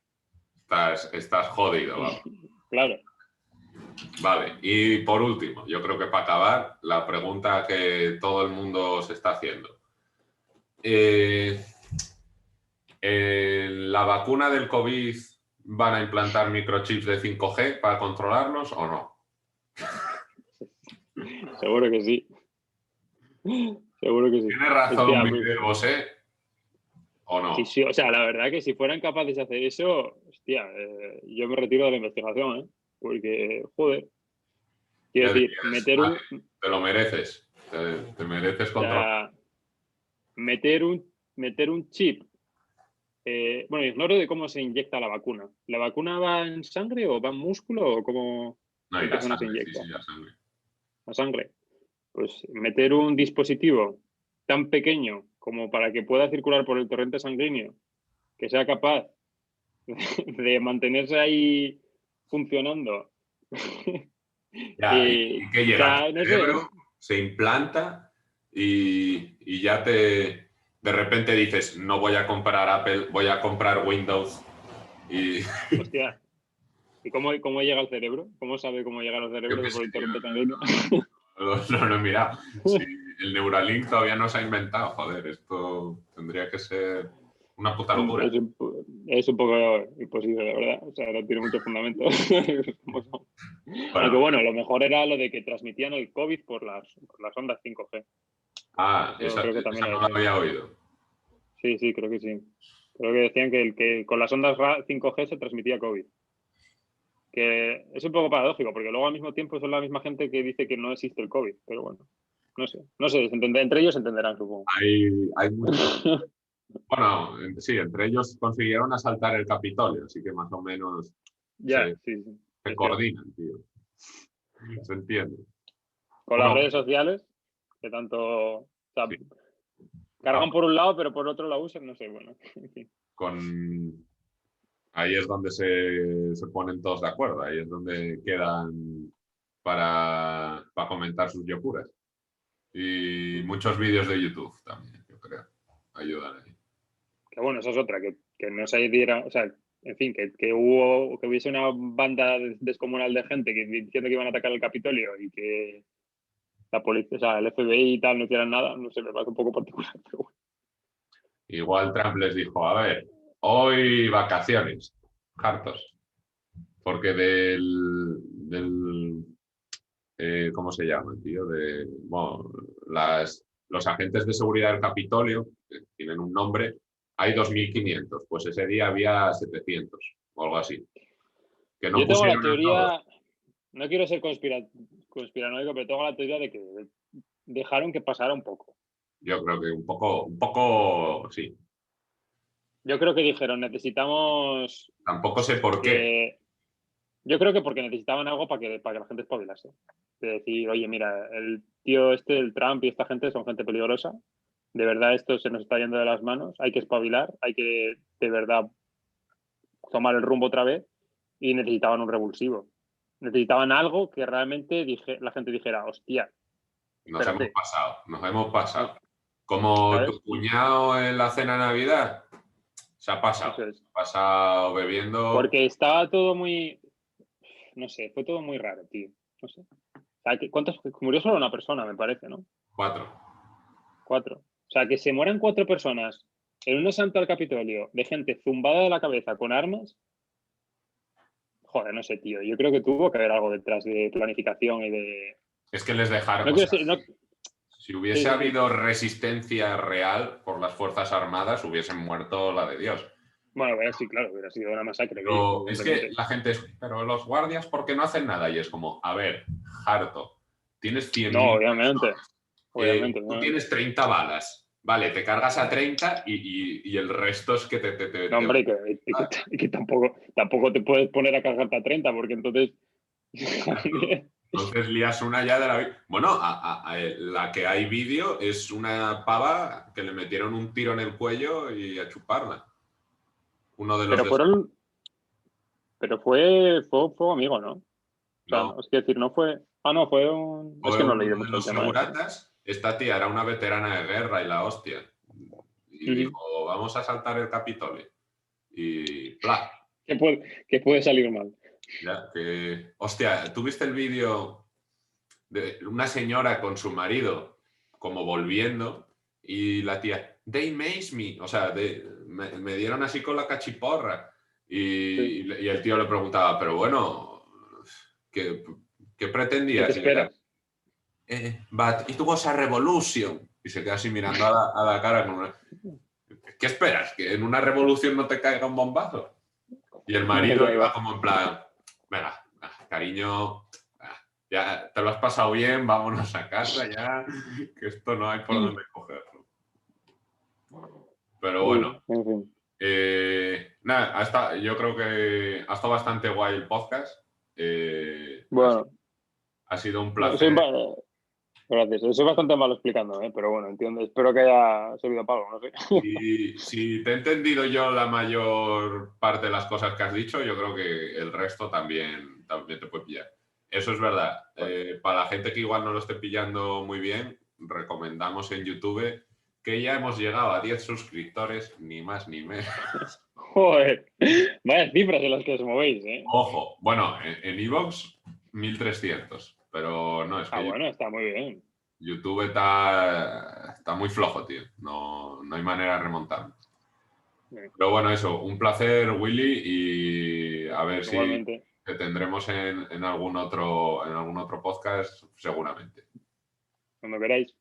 Estás jodido, vamos. Claro. Vale, y por último, yo creo que para acabar, la pregunta que todo el mundo se está haciendo. ¿En la vacuna del COVID van a implantar microchips de 5G para controlarlos o no? Seguro que sí. Seguro que sí. ¿Tiene razón Miguel Bosé o no? Sí, o sea, la verdad que si fueran capaces de hacer eso, hostia, yo me retiro de la investigación, ¿eh? Porque, joder. Quiero decir, te lo mereces. Te mereces controlar. Meter un chip. Bueno, ignoro de cómo se inyecta la vacuna. ¿La vacuna va en sangre o va en músculo o cómo se inyecta? Sí, la sangre. La sangre. Pues meter un dispositivo tan pequeño como para que pueda circular por el torrente sanguíneo, que sea capaz de mantenerse ahí funcionando. Y que llega al cerebro, se implanta y ya de repente dices, no voy a comprar Apple, voy a comprar Windows. Hostia. ¿Y cómo llega al cerebro? ¿Cómo sabe cómo llega al cerebro por el torrente sanguíneo? No he mirado. Sí, el Neuralink todavía no se ha inventado. Joder, esto tendría que ser una puta locura. es un poco imposible, la verdad. O sea, no tiene mucho fundamento. Aunque Bueno, bueno, lo mejor era lo de que transmitían el COVID por las ondas 5G. Eso creo que también esa lo no la decían. había oído. Sí, sí, creo que sí. Creo que decían que con las ondas 5G se transmitía COVID. Que es un poco paradójico, porque luego al mismo tiempo son la misma gente que dice que no existe el COVID. Pero bueno, no sé, entre ellos se entenderán, supongo. Hay muchos. Bueno, sí, entre ellos consiguieron asaltar el Capitolio, así que más o menos Ya, sí, sí. se Es cierto. coordinan, tío. Se entiende. Con las Bueno, redes sociales, que tanto o sea, sí. cargan Ah, por un lado, pero por otro la usan, no sé, bueno. En fin. ahí es donde se ponen todos de acuerdo, ahí es donde quedan para comentar sus locuras. Y muchos vídeos de YouTube también, yo creo, ayudan ahí. Que bueno, esa es otra, que no se diera, o sea, en fin, que hubiese una banda descomunal de gente diciendo que iban a atacar el Capitolio y que la policía, o sea, el FBI y tal no hicieran nada, no sé, me parece un poco particular, pero bueno. Igual Trump les dijo, a ver, hoy vacaciones, hartos, porque ¿cómo se llama, tío? Bueno, los agentes de seguridad del Capitolio, que tienen un nombre, hay 2.500, pues ese día había 700 o algo así. Que no Yo tengo la pusieron a todos. teoría, no quiero ser conspiranoico, pero tengo la teoría de que dejaron que pasara un poco. Yo creo que un poco, sí. Yo creo que dijeron, necesitamos Tampoco sé por qué. que... Yo creo que porque necesitaban algo para que la gente espabilase. De decir, oye, mira, el tío este, el Trump y esta gente son gente peligrosa. De verdad esto se nos está yendo de las manos. Hay que espabilar, hay que de verdad tomar el rumbo otra vez y necesitaban un revulsivo. Necesitaban algo que realmente la gente dijera, hostia, Nos hemos espérate, pasado, nos hemos pasado. Como tu ¿sabes? cuñado en la cena de Navidad, se ha Eso es. pasado bebiendo Porque estaba todo muy, no sé, fue todo muy raro, tío. No sé. O sea, ¿cuántos? Murió solo una persona, me parece, ¿no? 4. 4. O sea, que se mueran 4 personas en un asalto al Capitolio de gente zumbada de la cabeza con armas. Joder, no sé, tío. Yo creo que tuvo que haber algo detrás de planificación y de. Es que les dejaron, No o quiero sea, ser. No... si hubiese Sí, sí, sí. habido resistencia real por las Fuerzas Armadas, hubiesen muerto la de Dios. Bueno, sí, claro, hubiera sido una masacre, aquello, Pero es que evidentemente. la gente es, pero los guardias, ¿por qué no hacen nada? Y es como, a ver, harto, tienes No, 100.000 obviamente. personas, Obviamente, tú obviamente. tienes 30 balas, vale, te cargas a 30 y el resto es que No, hombre, y que tampoco te puedes poner a cargarte a 30, porque entonces. Entonces lías una ya de la vida. Bueno, la que hay vídeo es una pava que le metieron un tiro en el cuello y a chuparla. Uno de los Pero de... fueron. Pero fue amigo, ¿no? O sea, No, es decir, no fue. Ah, no, fue un. Es fue que no he uno leído de mucho el los tema ese. seguratas. Esta tía era una veterana de guerra y la hostia. Y Uh-huh. dijo, vamos a asaltar el Capitolio. Y ¡pla! Que puede salir mal. Ya, que... Hostia, ¿tú viste el vídeo de una señora con su marido como volviendo y la tía, they maze me, o sea, me dieron así con la cachiporra Sí. y el tío le preguntaba, pero bueno, ¿qué ¿Qué te pretendías? Y ella, esperas? but it was a revolution. Y se queda así mirando a la cara con ¿qué esperas? ¿Que en una revolución no te caiga un bombazo? Y el marido Ahí iba va. como en plan, venga, cariño, ya te lo has pasado bien, vámonos a casa ya, que esto no hay por dónde cogerlo. Pero bueno, En fin. nada, yo creo que ha estado bastante guay el podcast. Bueno, Ha sido un soy, placer. gracias. Soy bastante malo explicando, pero bueno, entiendo. Espero que haya servido para algo, no sé. Y si te he entendido yo la mayor parte de las cosas que has dicho, yo creo que el resto también te puede pillar. Eso es verdad. Bueno. Para la gente que igual no lo esté pillando muy bien, recomendamos en YouTube que ya hemos llegado a 10 suscriptores, ni más ni menos. Joder, vaya cifras en las que os movéis, ¿eh? Ojo, bueno, en iVoox 1.300, pero no, es que Bueno, está muy bien. YouTube está muy flojo, tío. No hay manera de remontar. Pero bueno, eso, un placer, Willy, y a ver Igualmente. si te tendremos en algún otro podcast, seguramente. Cuando queráis.